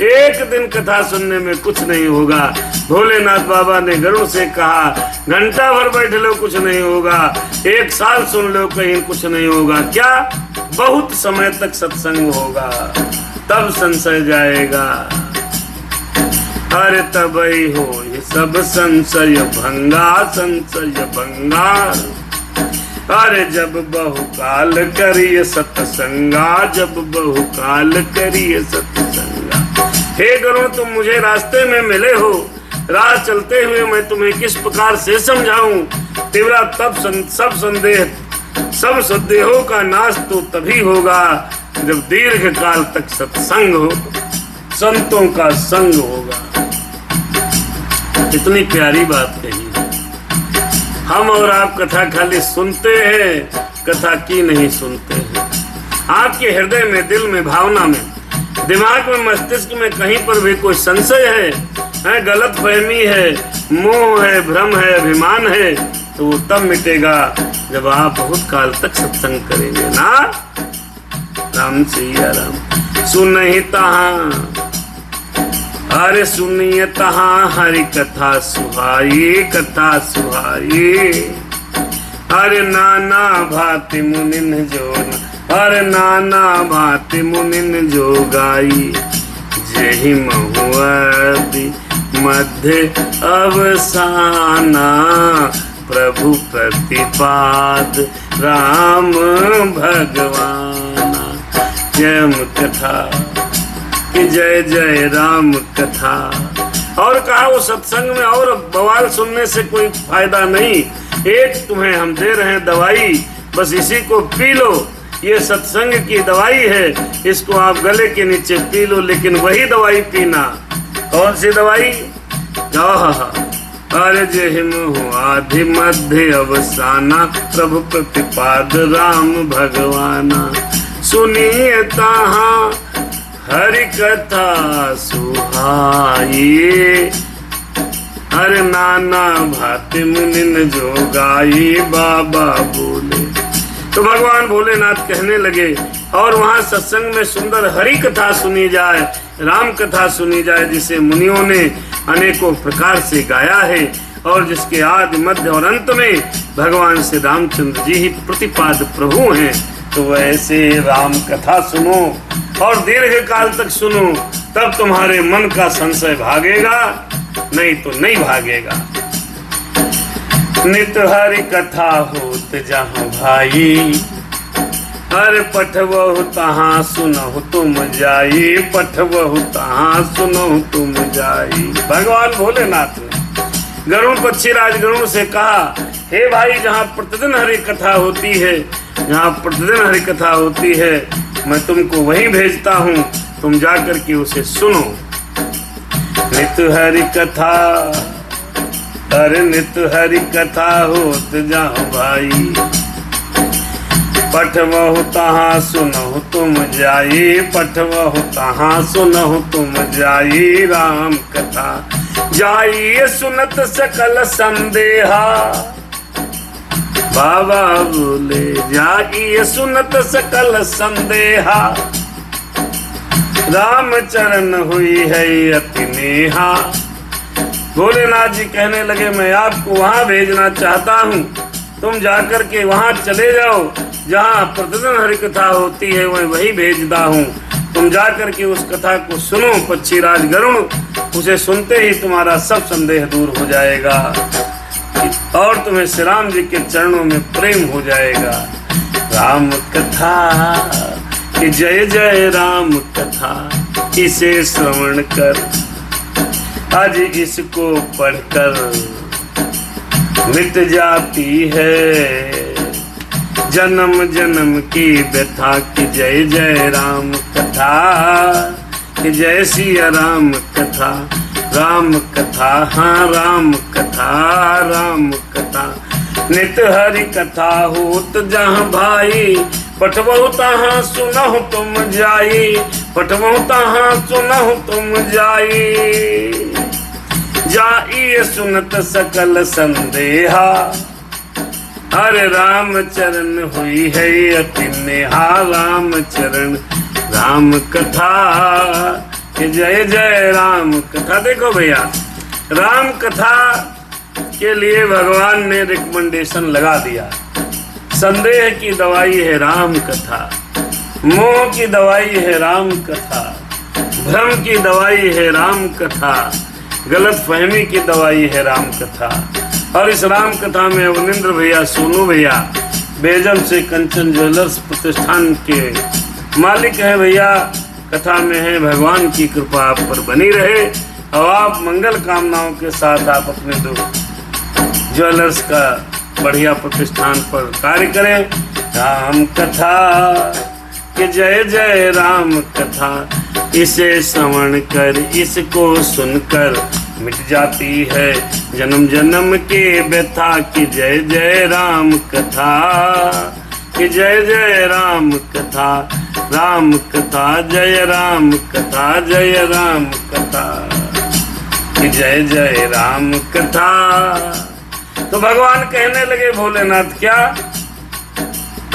एक दिन कथा सुनने में कुछ नहीं होगा। भोलेनाथ बाबा ने गरुड़ से कहा, घंटा भर बैठ लो कुछ नहीं होगा, 1 साल सुन लो कहीं कुछ नहीं होगा। क्या, बहुत समय तक सत्संग होगा, तब संशय जाएगा। अरे तबई हो ये सब संशय भंगा, संशय भंगा। अरे जब बहुकाल करिए सत्संगा, जब बहुकाल करिए सत्संगा। हे गरुड़, तुम मुझे रास्ते में मिले हो, राह चलते हुए मैं तुम्हें किस प्रकार से समझाऊं। तीव्रा तब सब संदेहों का नाश तो तभी होगा जब दीर्घ काल तक सत्संग हो, संतों का संग होगा। इतनी प्यारी बात कही। हम और आप कथा खाली सुनते हैं, कथा की नहीं सुनते हैं। आपके हृदय में, दिल में, भावना में, दिमाग में, मस्तिष्क में कहीं पर भी कोई संशय है, गलत फहमी है, मोह है, भ्रम है, अभिमान है, तो वो तब मिटेगा जब आप बहुत काल तक सत्संग करेंगे ना। राम सिया राम। सुनहि तहाँ, अरे सुनिए तहाँ हरि कथा सुहाई, कथा सुहाई। अरे नाना भांति मुनिन जो, अरे नाना भांति मुनिन जो गाई। जहि महुआदि मध्य अवसाना, प्रभु प्रतिपाद राम भगवाना। जय कथा कि जय जय राम कथा। और कहा, वो सत्संग में और बवाल सुनने से कोई फायदा नहीं। एक तुम्हें हम दे रहे हैं दवाई, बस इसी को पी लो। ये सत्संग की दवाई है, इसको आप गले के नीचे पी लो, लेकिन वही दवाई पीना। कौन सी दवाई? अरे जहिम हो आधि मध्य अवसाना, प्रभु प्रतिपाद राम भगवाना। सुनिए तहाँ हरि कथा सुहाई। अरे नाना भांति मुनिन जो गाई, बाबा बोले। तो भगवान भोलेनाथ कहने लगे, और वहाँ सत्संग में सुंदर हरि कथा सुनी जाए, राम कथा सुनी जाए, जिसे मुनियों ने अनेकों प्रकार से गाया है, और जिसके आदि मध्य और अंत में भगवान श्री रामचंद्र जी ही प्रतिपाद प्रभु हैं। तो ऐसे राम कथा सुनो और दीर्घ काल तक सुनो, तब तुम्हारे मन का संशय भागेगा, नहीं तो नहीं भागेगा। नित हरि कथा होत जहाँ भाई, अरे पठबहु तहाँ सुनहु तुम जाई, पठबहु तहाँ सुनहु तुम जाई। भगवान भोलेनाथ ने गरुण पक्षीराज गरुण से कहा, हे भाई, जहाँ प्रतिदिन हरि कथा होती है, जहाँ प्रतिदिन हरि कथा होती है, मैं तुमको वहीं भेजता हूँ, तुम जाकर के उसे सुनो। नित हरि कथा, अरे नित हरि कथा होत जहाँ भाई, पठबहु तहाँ सुनहु तुम जाई, पठबहु तहाँ सुनहु तुम जाई। राम कथा जाइए सुनत सकल संदेहा, बाबा बोले जाइए सुनत सकल संदेहा, राम चरण हुई है अति नेहा। भोलेनाथ जी कहने लगे, मैं आपको वहां भेजना चाहता हूँ, तुम जाकर के वहां चले जाओ जहाँ प्रतिदिन हरि कथा होती है, मैं वही भेजता हूँ, तुम जाकर के उस कथा को सुनो। पक्षीराज गरुण, उसे सुनते ही तुम्हारा सब संदेह दूर हो जाएगा और तुम्हें श्री राम जी के चरणों में प्रेम हो जाएगा। राम कथा कि जय जय राम कथा, इसे श्रवण कर, आज इसको पढ़कर मिट जाती है जन्म जन्म की व्यथा। कि जय जय राम कथा, कि जय सिया राम कथा, राम कथा, हाँ राम कथा, राम कथा। नित हरि कथा होत जहाँ भाई, पठबहु तहाँ सुनहु तुम जाई, पठबहु तहाँ सुनहु तुम जाई। जाइए सुनत सकल संदेहा, अरे राम चरण हुई है अति नेहा। राम चरण राम कथा, कि जय जय राम कथा। देखो भैया, राम कथा के लिए भगवान ने रिकमेंडेशन लगा दिया। संदेह की दवाई है राम कथा, मोह की दवाई है राम कथा, भ्रम की दवाई है राम कथा, गलत फहमी की दवाई है राम कथा। और इस राम कथा में अवनिंद्र भैया, सोनू भैया बेजम से कंचन ज्वेलर्स प्रतिष्ठान के मालिक है भैया, कथा में है। भगवान की कृपा आप पर बनी रहे और आप मंगल कामनाओं के साथ आप अपने दो ज्वेलर्स का बढ़िया प्रतिष्ठान पर कार्य करें। राम कथा कि जय जय राम कथा, इसे श्रवण कर, इसको सुनकर मिट जाती है जन्म जन्म के व्यथा। कि जय जय राम कथा, कि जय जय राम कथा, राम कथा जय राम कथा, जय राम कथा, कि जय जय राम कथा। तो भगवान कहने लगे भोलेनाथ, क्या?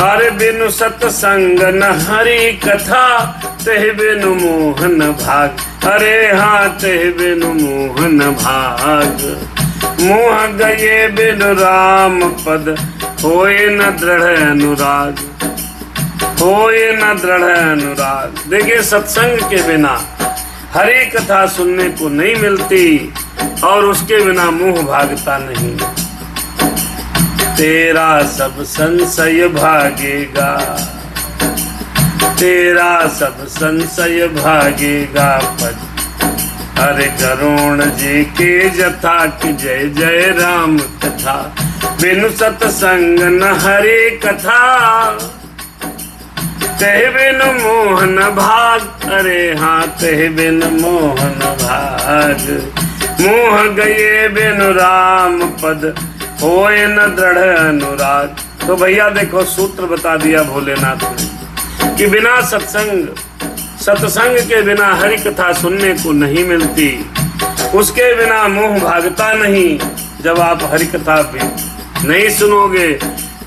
अरे बिनु सत्संग न हरि कथा, तेह बिनु मोहन भाग। अरे हाँ, तेह बिनु मोहन भाग। मोह गए बिनु राम पद, होए न दृढ़ अनुराग, होए न दृढ़ अनुराग। देखिए, सत्संग के बिना हरि कथा सुनने को नहीं मिलती और उसके बिना मोह भागता नहीं। तेरा सब संशय भागेगा, तेरा सब संशय भागेगा पद। अरे गरुण जी के जथा, कि जय जय राम कथा। बिनु सत्संग न हरि कथा, तेह बिनु मोहन भाग। अरे हाँ, तेह बिनु मोहन भाग। मोह गए बिनु राम पद, होए न दृढ़ अनुराग। तो भैया देखो, सूत्र बता दिया भोलेनाथ ने कि बिना सत्संग के बिना हरि कथा सुनने को नहीं मिलती, उसके बिना मोह भागता नहीं। जब आप हरि कथा भी नहीं सुनोगे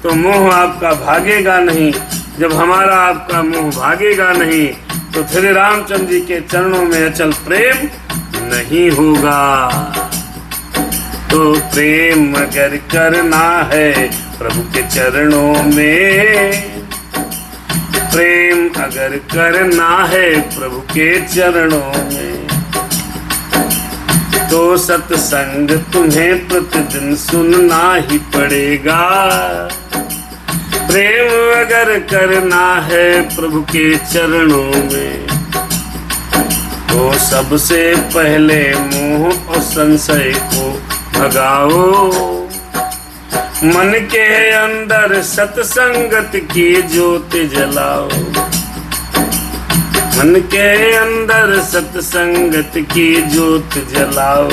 तो मोह आपका भागेगा नहीं। जब हमारा आपका मोह भागेगा नहीं तो श्री रामचंद्र जी के चरणों में अचल प्रेम नहीं होगा। तो प्रेम अगर करना है प्रभु के चरणों में, प्रेम अगर करना है प्रभु के चरणों में, तो सत्संग तुम्हें प्रतिदिन सुनना ही पड़ेगा। प्रेम अगर करना है प्रभु के चरणों में, तो सबसे पहले मोह और संशय को भगाओ। मन के अंदर सत्संगत की ज्योति जलाओ। मन के अंदर सत्संगत की ज्योति जलाओ।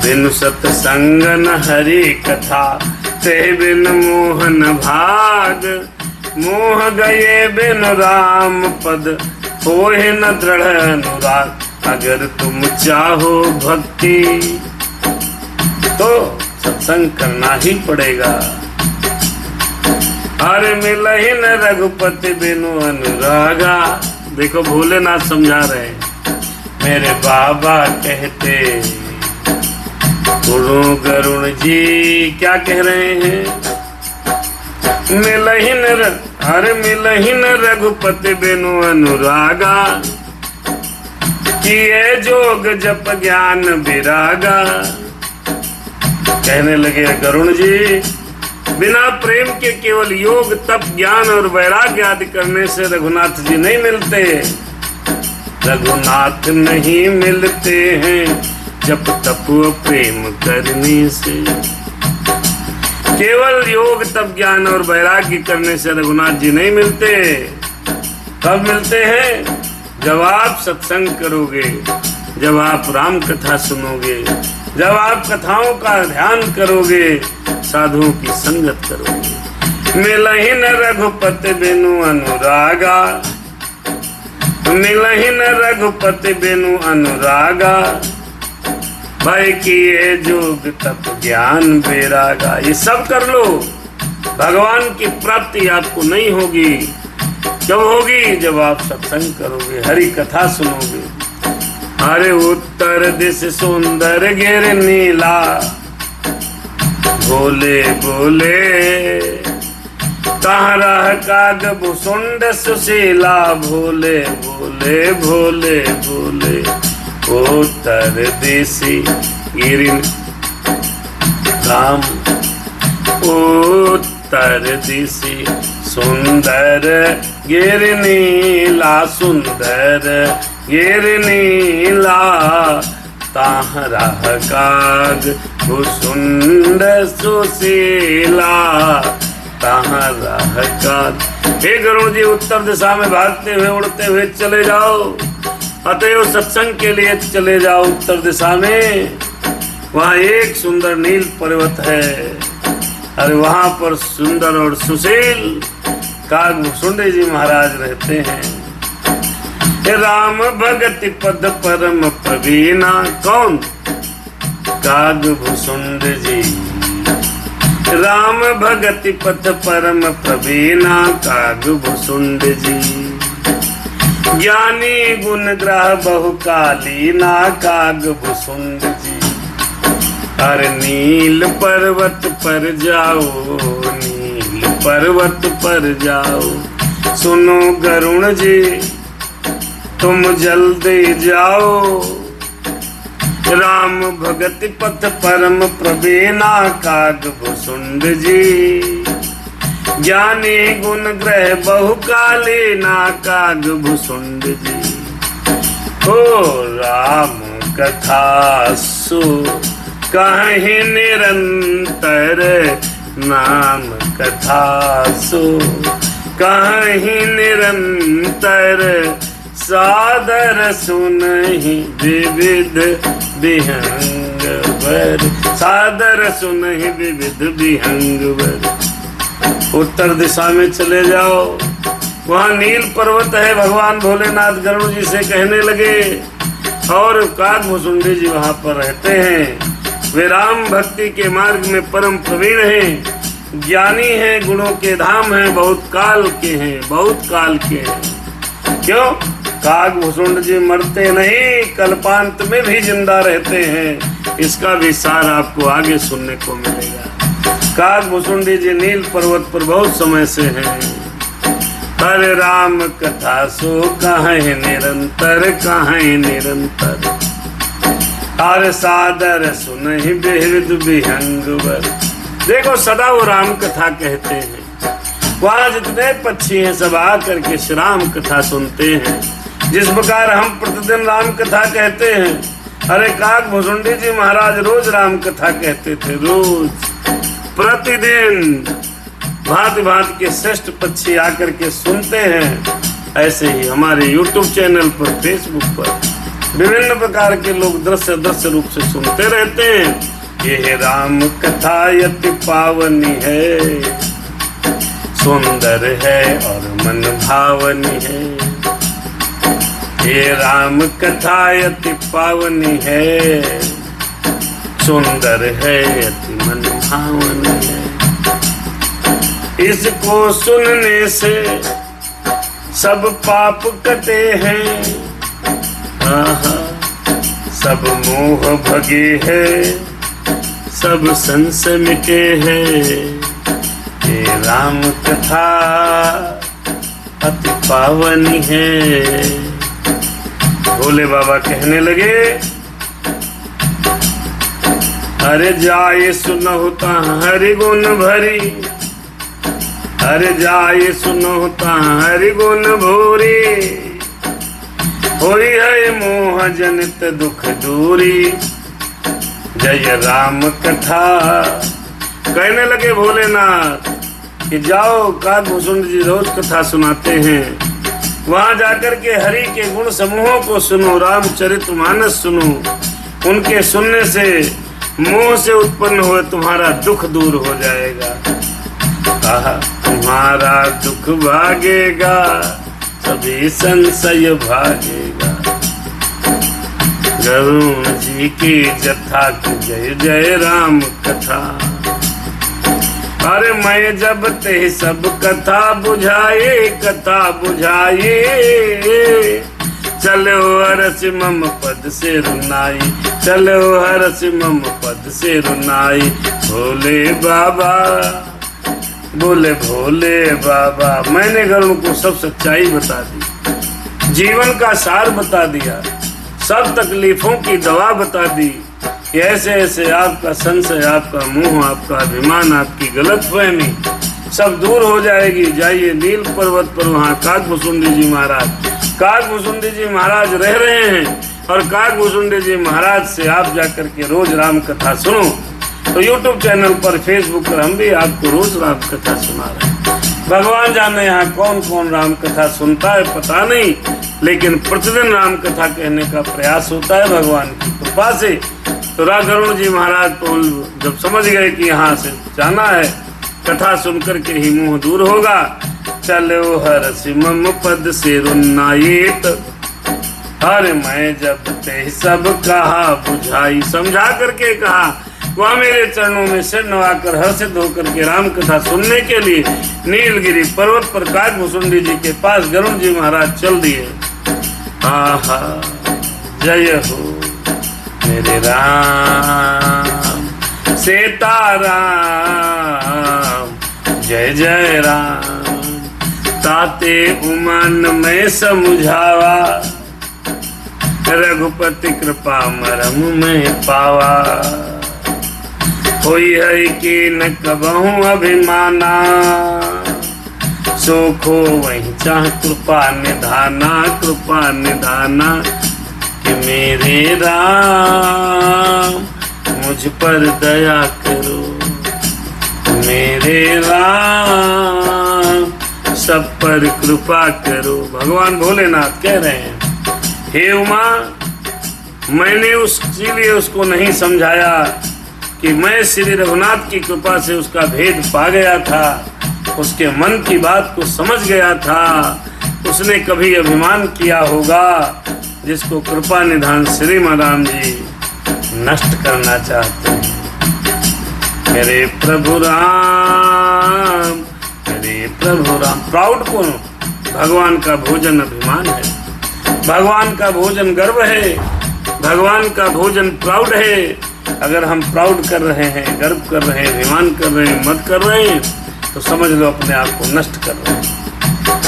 बिनु सत्संग न हरि कथा, ते बिन मोहन भाग। मोह गए बिन राम पद, होए न दृढ़ अनुराग। अगर तुम चाहो भक्ति तो सत्संग करना ही पड़ेगा। अरे मिलहि न रघुपति बिनु अनुरागा। देखो भोलेनाथ समझा रहे, मेरे बाबा कहते, गुरु गरुण जी क्या कह रहे हैं? मिलहि न रघुपति बिनु अनुरागा, किए जोग जप ज्ञान विरागा। कहने लगे गरुण जी, बिना प्रेम के केवल योग तप ज्ञान और वैराग्य आदि करने से रघुनाथ जी नहीं मिलते। रघुनाथ नहीं मिलते हैं जप तप प्रेम करने से। केवल योग तप ज्ञान और वैराग्य करने से रघुनाथ जी नहीं मिलते। कब मिलते हैं? जब आप सत्संग करोगे, जब आप राम कथा सुनोगे, जब आप कथाओं का ध्यान करोगे, साधुओं की संगत करोगे। मिलहि न रघुपति बिनु अनुरागा, मिलहि न रघुपति बिनु अनुरागा। भाई किए जोग तप ज्ञान वैरागा। ये सब कर लो, भगवान की प्राप्ति आपको नहीं होगी। जब होगी? जब आप सत्संग करोगे, हरि कथा सुनोगे। अरे उत्तर दिश सुंदर गिर नीला, भोले भोले तारा काग भुसुंड सुशीला। भोले भोले भोले भोले उत्तर दिशि गिर राम, उत्तर दिशि सुंदर गिर नीला, सुंदर गिर नीला। ताहरा काग भुसुंड सुशीला, ताहरा काग। हे गरुड़ जी, उत्तर दिशा में भागते हुए उड़ते हुए चले जाओ। अतएव सत्संग के लिए चले जाओ उत्तर दिशा में। वहाँ एक सुंदर नील पर्वत है। अरे वहाँ पर सुंदर और सुशील काग भुसुंड जी महाराज रहते हैं। राम भगति पद परम प्रवीणा। कौन? काग भुसुंड जी। राम भगति पद परम प्रवीणा, काग भुसुंड जी। ज्ञानी गुण ग्रह बहुकालीना, काग भुसुंड जी। अरे नील पर्वत पर जाओ, नील पर्वत पर जाओ। सुनो गरुण जी, तुम जल्दी जाओ। राम भगति पथ परम प्रवीणा, काग भुसुंड जी। ज्ञानी गुण ग्रह बहुकालीना, काग भुसुंड जी। ओ राम कथा सु कहीं निरंतर, नाम कथा सु कहीं निरंतर। सादर सुनहि विविध विहंग वर, सादर सुनहि विविध विहंग वर। उत्तर दिशा में चले जाओ, वहाँ नील पर्वत है। भगवान भोलेनाथ गरुड़ जी से कहने लगे, और काग भुसुंडी जी वहाँ पर रहते हैं। वे राम भक्ति के मार्ग में परम प्रवीण हैं, ज्ञानी हैं, गुणों के धाम हैं, बहुत काल के हैं, बहुत काल के हैं। क्यों? काग भुसुंड जी मरते नहीं, कल्पांत में भी जिंदा रहते हैं। इसका भी सार आपको आगे सुनने को मिलेगा। काग भुसुंडी जी नील पर्वत पर बहुत समय से हैं। हरे राम कथा सो कहें निरंतर, कहें निरंतर। हर सादर सुनहि बेहद विहंगवर। देखो सदा वो राम कथा कहते हैं। वहाँ जितने पक्षी हैं सब आकर के श्री राम कथा सुनते हैं। जिस प्रकार हम प्रतिदिन राम कथा कहते हैं। अरे काक भुसुंडी जी महाराज रोज राम कथा कहते थे, रोज प्रतिदिन भांति भांति के श्रेष्ठ पक्षी आकर के सुनते हैं। ऐसे ही हमारे YouTube चैनल पर, फेसबुक पर विभिन्न प्रकार के लोग दृश्य रूप से सुनते रहते हैं। ये राम कथा अति पावनी है, सुंदर है और मन भावनी है। ये राम कथा अति पावनी है, सुंदर है अति मन भावनी है। इसको सुनने से सब पाप कटे हैं, सब मोह भगे हैं, सब संशय मिटे हैं। ये राम कथा अति पावनी है। भोले बाबा कहने लगे, अरे जाए सुनहुता हरि गुण भरी, अरे जाए सुनहुता हरि गुण भूरी। होई है मोह जनित दुख दूरी, जय राम कथा। कहने लगे भोलेनाथ कि जाओ, काक भुसुंड जी रोज कथा सुनाते हैं, वहां जाकर के हरि के गुण समूहों को सुनो, रामचरितमानस सुनो। उनके सुनने से मोह से उत्पन्न हुए तुम्हारा दुख दूर हो जाएगा। तुम्हारा दुख भागेगा, सभी संशय भागेगा। गरुण जी की जथा की जय जय राम कथा। अरे मैं जब ते सब कथा बुझाए, कथा बुझाए। चलो हरस मम पद से रुनाई, चलो हरस मम पद से रुनाई। भोले बाबा, बोले भोले बाबा। मैंने गरुण को सब सच्चाई बता दी, जीवन का सार बता दिया, सब तकलीफों की दवा बता दी कि ऐसे ऐसे आपका संशय, आपका मोह, आपका अभिमान, आपकी गलतफहमी सब दूर हो जाएगी। जाइए नील पर्वत पर, वहाँ काक भुसुंडी जी महाराज, काक भुसुंडी जी महाराज रह रहे हैं। और काक भुसुंडी जी महाराज से आप जाकर के रोज राम कथा सुनो। तो YouTube चैनल पर, फेसबुक पर हम भी आपको रोज राम कथा सुना रहे हैं। भगवान जाने यहाँ कौन कौन राम कथा सुनता है पता नहीं, लेकिन प्रतिदिन राम कथा कहने का प्रयास होता है भगवान की कृपा से। तो गरुण जी महाराज तो जब समझ गए कि यहाँ से जाना है, कथा सुन करके ही मोह दूर होगा। चलो हरस मम पद से रुनाइत, अरे मैं जब ते सब कहा बुझाई। समझा करके कहा, वह मेरे चरणों में सिर नवाकर हर्षित होकर के राम कथा सुनने के लिए नीलगिरी पर्वत पर काक भुसुंडी जी के पास गरुण जी महाराज चल दिए। आहा, जय हो मेरे राम सीताराम, जय जय राम। ताते उमान में समझावा, रघुपति कृपा मरम में पावा। होई है कि न कबहूँ अभिमाना, सोखो वही चाह कृपा निधाना, कृपा निधाना। कि मेरे राम मुझ पर दया करो, मेरे राम सब पर कृपा करो। भगवान भोलेनाथ कह रहे हैं, हे उमा, मैंने इसीलिए उसको नहीं समझाया कि मैं श्री रघुनाथ की कृपा से उसका भेद पा गया था, उसके मन की बात को समझ गया था। उसने कभी अभिमान किया होगा जिसको कृपा निधान श्री राम जी नष्ट करना चाहते हैं। मेरे प्रभु राम, मेरे प्रभु राम। प्राउड कौन? भगवान का भोजन अभिमान है, भगवान का भोजन गर्व है, भगवान का भोजन प्राउड है। अगर हम प्राउड कर रहे हैं, गर्व कर रहे हैं, अभिमान कर रहे हैं, मत कर रहे हैं, तो समझ लो अपने आप को नष्ट कर रहे हैं।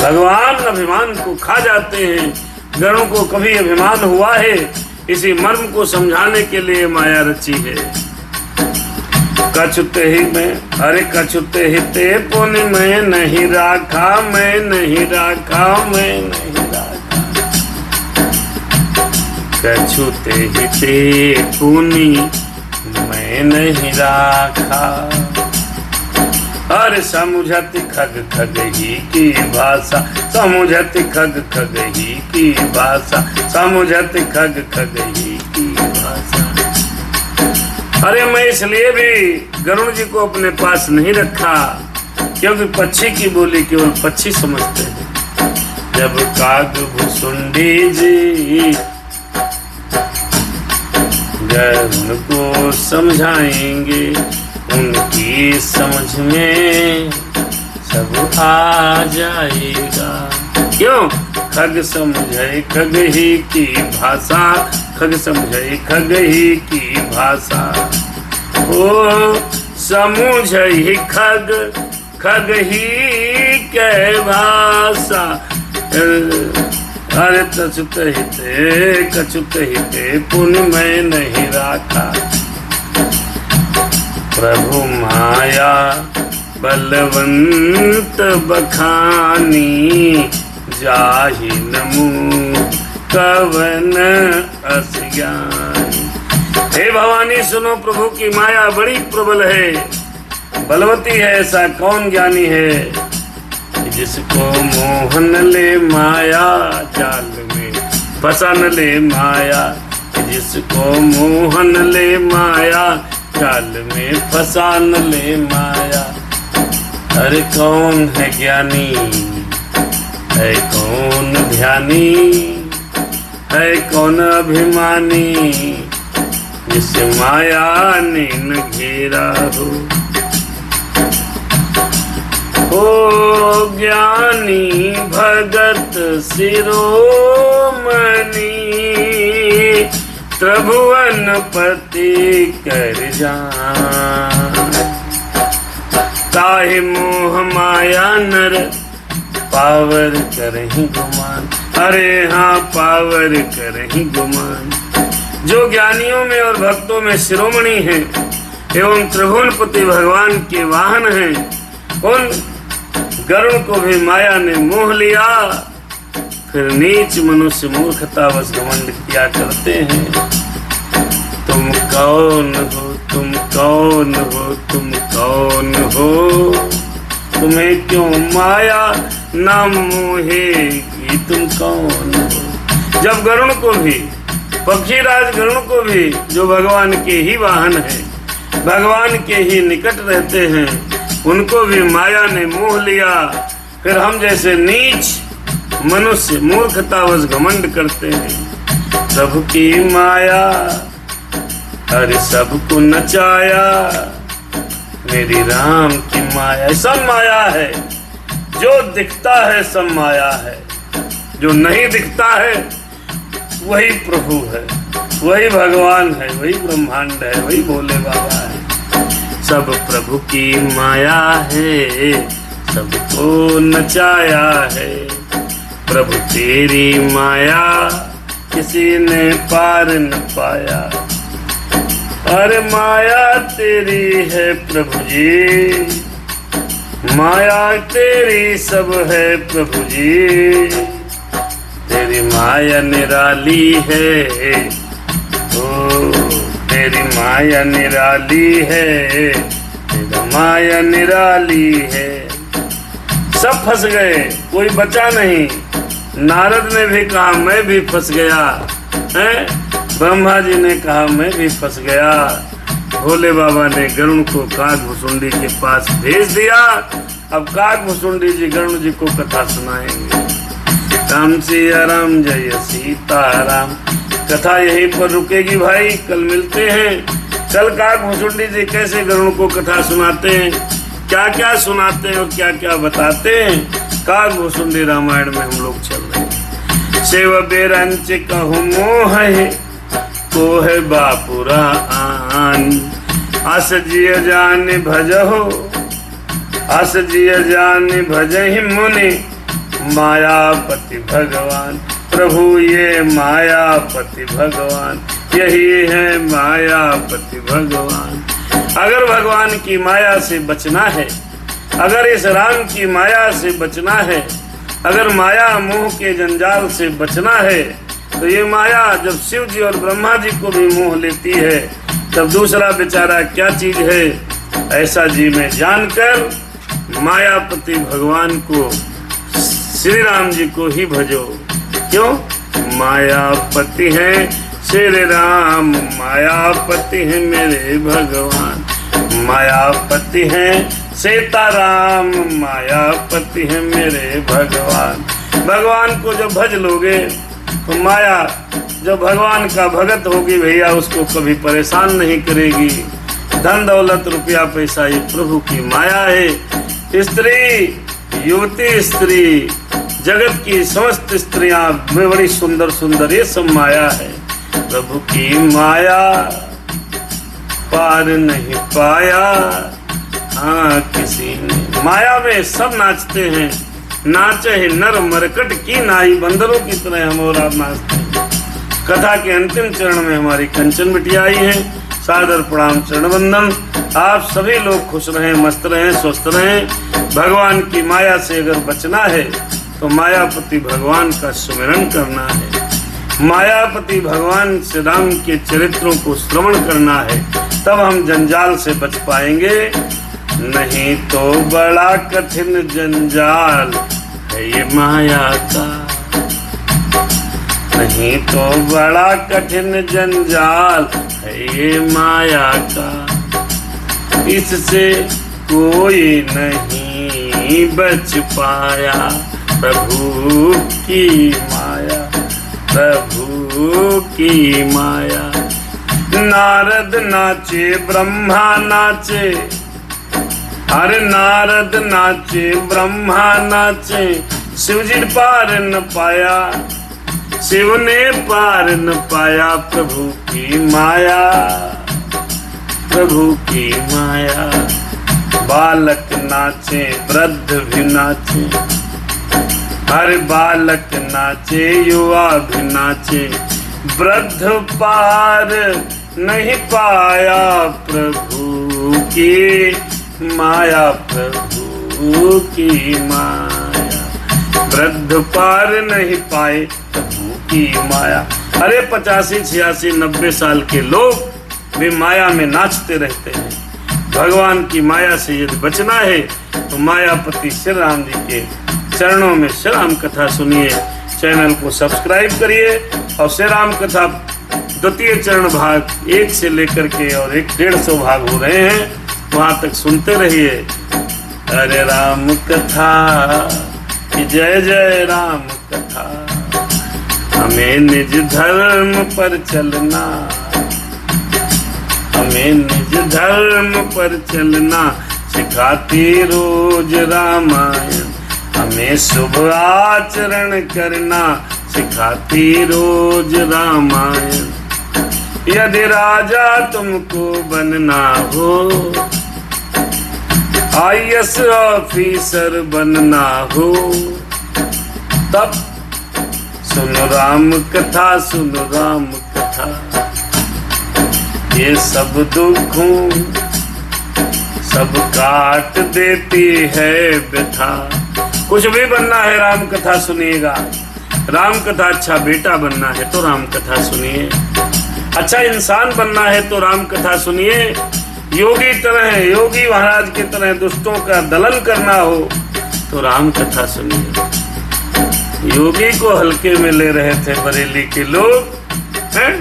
भगवान अभिमान को खा जाते हैं। गरुड़ को कभी अभिमान हुआ है? इसी मर्म को समझाने के लिए माया रची है। कछुते ही में, अरे कछुते ही ते पुनि मैं नहीं राखा, मैं नहीं राखा, मैं नहीं राखा। कछुते ही ते पुनि मैं नहीं राखा। अरे समुझति खग खग ही की भाषा, समुझति खग खग ही की भाषा, समुझति खग खग ही की भाषा। अरे मैं इसलिए भी गरुड़ जी को अपने पास नहीं रखा क्योंकि पक्षी की बोली केवल पक्षी समझते हैं। जब काग भुसुंडी जी गरुड़ को समझाएंगे, उनकी समझ में सब आ जाएगा। क्यों? खग समझे खग ही की भाषा, खग समझे खग ही की भाषा। ओ समझे ही खग खग ही के भाषा। अरे कछुत हिते पुनि मैं नहीं राखा। प्रभु माया बलवंत बखानी, जाहि नमु कवन असज्ञानी। हे भवानी सुनो, प्रभु की माया बड़ी प्रबल है, बलवती है। ऐसा कौन ज्ञानी है जिसको मोहन ले माया जाल में फंसा न ले माया, जिसको मोहन ले माया जाल में फंसा न ले माया। अरे कौन है ज्ञानी, है कौन ध्यानी, है कौन अभिमानी, जिसे माया ने न घेरा हो। ओ ज्ञानी भगत शिरोमणि, त्रिभुवन पति कर जान। ताहि मोह माया नर पावर करहि गुमान। अरे हाँ, पावर करहि गुमान। जो ज्ञानियों में और भक्तों में शिरोमणि हैं एवं त्रिभुवनपति भगवान के वाहन हैं, उन गरुड़ को भी माया ने मोह लिया। फिर नीच मनुष्य मूर्खतावश घमंड किया करते हैं। तुम कौन हो, तुम कौन हो, तुम कौन हो, तुम्हें क्यों माया ना मोहेगी, तुम कौन हो। जब गरुड़ को भी, पक्षीराज गरुड़ को भी, जो भगवान के ही वाहन है, भगवान के ही निकट रहते हैं, उनको भी माया ने मोह लिया। फिर हम जैसे नीच मनुष्य मूर्खतावश घमंड करते हैं। प्रभु की माया अरे सबको नचाया, मेरी राम की माया सब माया है। जो दिखता है सब माया है, जो नहीं दिखता है वही प्रभु है, वही भगवान है, वही ब्रह्मांड है, वही भोले बाबा है। सब प्रभु की माया है, सबको नचाया है। प्रभु तेरी माया किसी ने पार न पाया। अरे माया तेरी है प्रभु जी, माया तेरी सब है प्रभु जी। तेरी माया निराली है, ओ तेरी माया निराली है, तेरा माया निराली है। सब फंस गए, कोई बचा नहीं। नारद ने भी कहा मैं भी फंस गया है, ब्रह्मा जी ने कहा मैं भी फंस गया। भोले बाबा ने गरुड़ को काग भुसुंडी के पास भेज दिया। अब काग भुसुंडी जी गरुड़ जी को कथा सुनाएंगे। राम सिया राम, जय सीताराम। कथा यहीं पर रुकेगी भाई, कल मिलते हैं। कल काग भुसुंडी जी कैसे गरुड़ को कथा सुनाते हैं, क्या क्या सुनाते हैं और क्या क्या बताते हैं, काग भुसुंडी रामायण में हम लोग चल रहे हैं। सेव बेरंच कहूँ मोह है, को है बापुरा आन। अस जिय जान भजहो, अस जिय जान भजहि मुनि, मायापति भगवान। प्रभु ये मायापति भगवान, यही है मायापति भगवान। अगर भगवान की माया से बचना है, अगर इस राम की माया से बचना है, अगर माया मोह के जंजाल से बचना है, तो ये माया जब शिव जी और ब्रह्मा जी को भी मोह लेती है, तब दूसरा बेचारा क्या चीज है, ऐसा जी में जानकर मायापति भगवान को, श्री राम जी को ही भजो। क्यों? मायापति है श्री राम, मायापति है मेरे भगवान, मायापति है सीताराम, मायापति है मेरे भगवान। भगवान को जब भज लोगे तो माया जब भगवान का भगत होगी भैया, उसको कभी परेशान नहीं करेगी। धन दौलत रुपया पैसा ये प्रभु की माया है। स्त्री, युवती स्त्री, जगत की समस्त स्त्रियां वे बड़ी सुंदर सुंदर, ये सब माया है। प्रभु की माया पार नहीं पाया हाँ किसी ने। माया में सब नाचते हैं, नाचे है नर मरकट की नाई, बंदरों की तरह हम और आप नाचते हैं। कथा के अंतिम चरण में हमारी कंचन बिटिया आई है। सादर प्रणाम, चरण वंदन। आप सभी लोग खुश रहें, मस्त रहें, स्वस्थ रहें। भगवान की माया से अगर बचना है तो मायापति भगवान का सुमिरन करना है, मायापति भगवान श्री राम के चरित्रों को श्रवण करना है, तब हम जंजाल से बच पाएंगे। नहीं तो बड़ा कठिन जंजाल है ये माया का, नहीं तो बड़ा कठिन जंजाल है ये माया का। इससे कोई नहीं बच पाया, प्रभु की माया, प्रभु की माया। नारद नाचे ब्रह्मा नाचे, अरे नारद नाचे ब्रह्मा नाचे, शिव जी पार न पाया, शिव ने पार न पाया। प्रभु की माया, प्रभु की माया। बालक नाचे वृद्ध भी नाचे, हर बालक नाचे युवा भी नाचे, वृद्ध पार नहीं पाया। प्रभु की माया, प्रभु की माया। वृद्ध पार नहीं पाए, प्रभु की माया। अरे 85, 86, 90 साल के लोग वे माया में नाचते रहते हैं। भगवान की माया से यदि बचना है तो मायापति श्री राम जी के चरणों में श्री राम कथा सुनिए। चैनल को सब्सक्राइब करिए और श्री राम कथा द्वितीय चरण भाग 1 से लेकर के और 150 भाग हो रहे हैं, वहां तक सुनते रहिए। अरे राम कथा जय जय राम कथा, हमें निज धर्म पर चलना, हमें निज धर्म पर चलना सिखाती रोज रामायण, हमें शुभ आचरण करना सिखाती रोज रामायण। यदि राजा तुमको बनना हो, IAS ऑफिसर बनना हो, तब सुनो राम कथा, सुनो राम कथा। ये सब दुखों सब काट देती है व्यथा। कुछ भी बनना है राम कथा सुनिएगा। राम कथा, अच्छा बेटा बनना है तो राम कथा सुनिए, अच्छा इंसान बनना है तो राम कथा सुनिए। योगी तरह, योगी महाराज की तरह दुष्टों का दलन करना हो तो राम कथा सुनिए। योगी को हल्के में ले रहे थे बरेली के लोग हैं,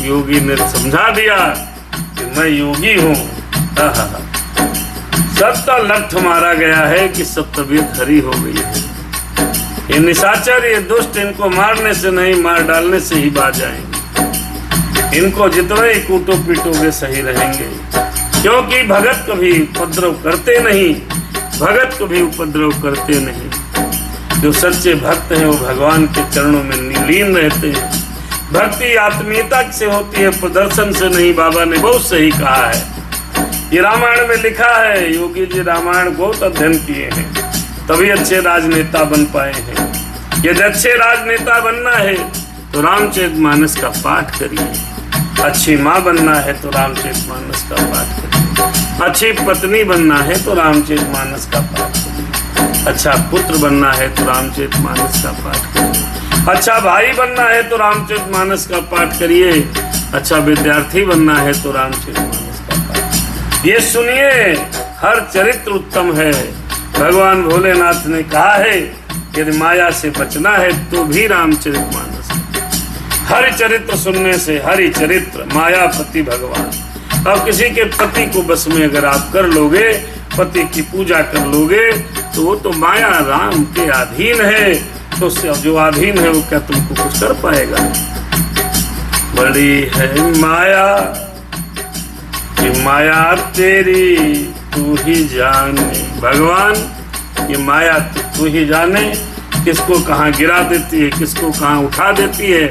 योगी ने समझा दिया कि मैं योगी हूँ। सबका लठ मारा गया है कि सब तबीयत हरी हो गई है। ये निशाचर, ये दुष्ट, इनको मारने से नहीं मार डालने से ही बाज जाएंगे। इनको जितना ही कूटो पीटोगे सही रहेंगे, क्योंकि भगत कभी उपद्रव करते नहीं, भगत कभी उपद्रव करते नहीं। जो सच्चे भक्त हैं वो भगवान के चरणों में लीन रहते हैं। भक्ति आत्मीयता से होती है, प्रदर्शन से नहीं। बाबा ने बहुत सही कहा है, ये रामायण में लिखा है। योगी जी रामायण बहुत अध्ययन किए हैं, तभी अच्छे राजनेता बन पाए हैं। यदि अच्छे राजनेता बनना है तो रामचरितमानस का पाठ करिए, अच्छी माँ बनना है तो रामचरितमानस का पाठ करिए, अच्छी पत्नी बनना है तो रामचरितमानस का पाठ करिए, अच्छा पुत्र बनना है तो रामचरितमानस का पाठ करिए, अच्छा भाई बनना है तो रामचरितमानस का पाठ करिए, अच्छा विद्यार्थी बनना है तो रामचरितमानस का पाठ। ये सुनिए, हर चरित्र उत्तम है। भगवान भोलेनाथ ने कहा है यदि माया से बचना है तो भी रामचरितमानस। हरि चरित्र सुनने से, हरि चरित्र मायापति भगवान। अब किसी के पति को बस में अगर आप कर लोगे, पति की पूजा कर लोगे, तो वो तो माया राम के अधीन है। तो जो अधीन है वो क्या तुमको कुछ कर पाएगा? बड़ी है माया कि माया तेरी तू ही जाने। भगवान, ये माया तू ही जाने, किसको कहाँ गिरा देती है, किसको कहाँ उठा देती है।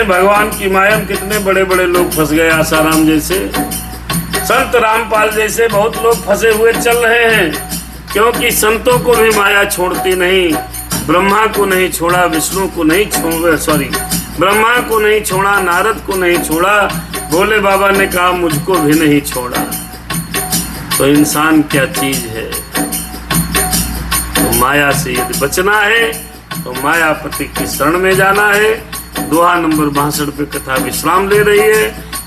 भगवान की माया में कितने बड़े बड़े लोग फंस गए। आसाराम जैसे, संत रामपाल जैसे बहुत लोग फंसे हुए चल रहे हैं, क्योंकि संतों को भी माया छोड़ती नहीं। ब्रह्मा को नहीं छोड़ा, विष्णु को नहीं छोड़ा, ब्रह्मा को नहीं छोड़ा, नारद को नहीं छोड़ा, भोले बाबा ने कहा मुझको भी नहीं छोड़ा। तो इंसान क्या चीज है? तो माया से यदि बचना है तो मायापति की शरण में जाना है। दोहा नंबर 62 पे कथा विश्राम ले रही है,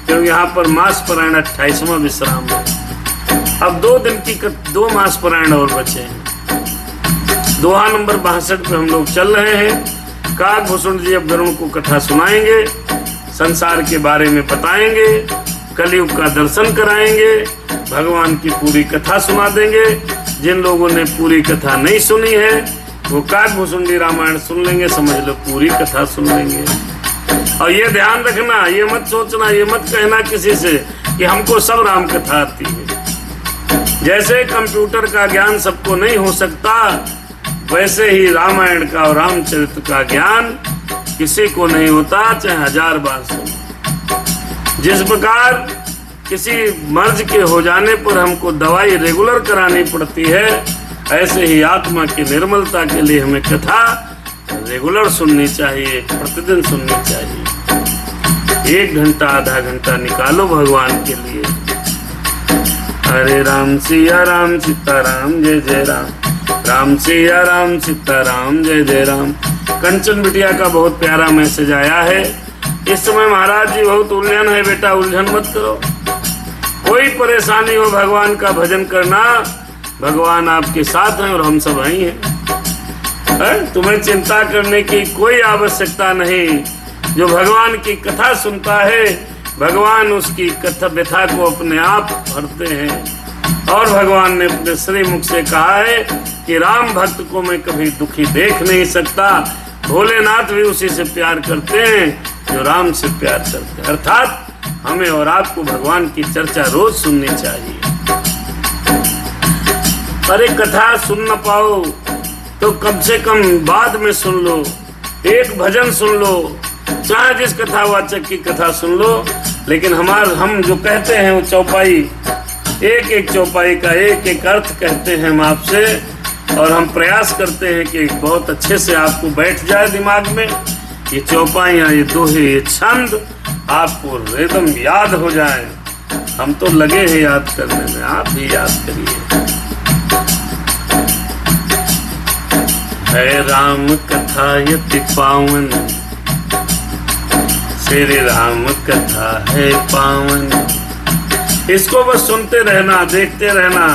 क्योंकि यहाँ पर मास पारायण 28वां विश्राम है। अब 2 दिन की 2 मास पारायण और बचे हैं। दोहा नंबर 62 पे हम लोग चल रहे हैं। काकभूषण जी अब गरुड़ को कथा सुनाएंगे, संसार के बारे में बताएंगे, कलयुग का दर्शन कराएंगे, भगवान की पूरी कथा सुना देंगे। जिन लोगों ने पूरी कथा नहीं सुनी है वो काकभूषण जी रामायण सुन लेंगे, समझ लो पूरी कथा सुन लेंगे। और ये ध्यान रखना, ये मत सोचना, ये मत कहना किसी से कि हमको सब राम कथा आती है। जैसे कंप्यूटर का ज्ञान सबको नहीं हो सकता, वैसे ही रामायण का और रामचरित्र का ज्ञान किसी को नहीं होता, चाहे 1000 बार सुनो। जिस प्रकार किसी मर्ज के हो जाने पर हमको दवाई रेगुलर करानी पड़ती है, ऐसे ही आत्मा की निर्मलता के लिए हमें कथा रेगुलर सुननी चाहिए, प्रतिदिन सुननी चाहिए। 1 घंटा आधा घंटा निकालो भगवान के लिए। हरे राम सिया राम सीताराम जय जय राम, राम सिया राम सीताराम जय जय राम। कंचन बिटिया का बहुत प्यारा मैसेज आया है। इस समय महाराज जी बहुत उलझन है, बेटा उलझन मत करो। कोई परेशानी हो, भगवान का भजन करना, भगवान आपके साथ हैं और हम सब ही हैं। तुम्हें चिंता करने की कोई आवश्यकता नहीं। जो भगवान की कथा सुनता है, भगवान उसकी कथा व्यथा को अपने आप भरते हैं। और भगवान ने अपने श्री मुख से कहा है कि राम भक्त को मैं कभी दुखी देख नहीं सकता। भोलेनाथ भी उसी से प्यार करते हैं जो राम से प्यार करते हैं। अर्थात हमें और आपको भगवान की चर्चा रोज सुननी चाहिए। अरे कथा सुन न पाओ तो कम से कम बाद में सुन लो, एक भजन सुन लो, चाहे जिस कथावाचक की कथा सुन लो। लेकिन हम जो कहते हैं वो चौपाई, एक एक चौपाई का एक एक अर्थ कहते हैं हम आपसे, और हम प्रयास करते हैं कि बहुत अच्छे से आपको बैठ जाए दिमाग में। ये चौपाइयाँ, ये दोहे, ये छंद आपको एकदम याद हो जाए। हम तो लगे हैं याद करने में, आप भी याद करिए। है राम कथा यति पावन, श्री राम कथा है पावन। इसको बस सुनते रहना, देखते रहना।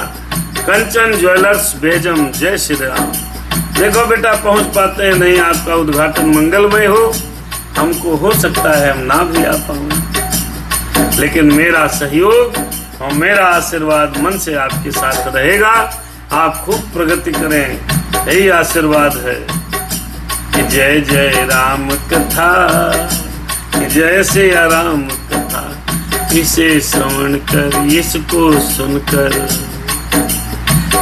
कंचन ज्वेलर्स बेजम, जय श्री राम। देखो बेटा, पहुंच पाते हैं नहीं, आपका उद्घाटन मंगलमय हो। हमको हो सकता है हम ना भी आ पाऊं, लेकिन मेरा सहयोग और मेरा आशीर्वाद मन से आपके साथ रहेगा। आप खूब प्रगति करें, यही आशीर्वाद है। कि जय जय राम कथा, जय श्री राम कथा, इसे श्रवण कर, इसको सुनकर,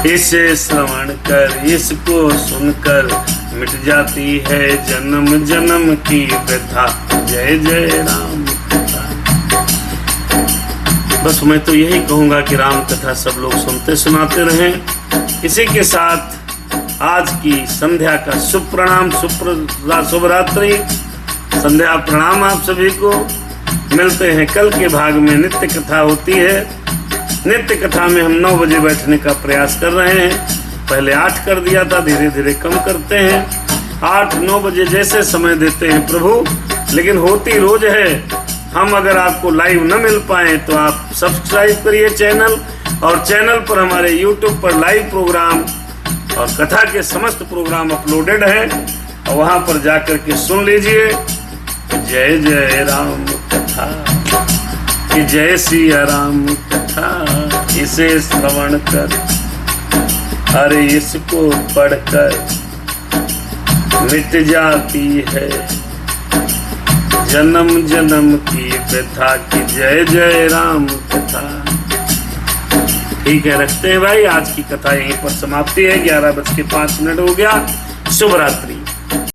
इसे श्रवण कर, इसको सुनकर मिट जाती है जन्म जन्म की व्यथा। जय जय राम कथा। बस मैं तो यही कहूंगा कि राम कथा सब लोग सुनते सुनाते रहें। इसी के साथ आज की संध्या का शुभ प्रणाम, शुभ रात्रि, संध्या प्रणाम आप सभी को। मिलते हैं कल के भाग में। नित्य कथा होती है। नित्य कथा में हम 9 बजे बैठने का प्रयास कर रहे हैं। पहले 8 कर दिया था, धीरे धीरे कम करते हैं। 8-9 बजे जैसे समय देते हैं प्रभु, लेकिन होती रोज है। हम अगर आपको लाइव न मिल पाए तो आप सब्सक्राइब करिए चैनल, और चैनल पर हमारे YouTube पर लाइव प्रोग्राम और कथा के समस्त प्रोग्राम अपलोडेड है, और वहां पर जाकर के सुन लीजिए। जय जय राम कथा, कि जय सिया राम कथा, इसे श्रवण कर, अरे इसको पढ़कर मिट जाती है जन्म जन्म की व्यथा, की जय जय राम कथा। ठीक है, रखते हैं भाई। आज की कथा यहीं पर समाप्ति है। 11:05 हो गया। शुभ रात्रि।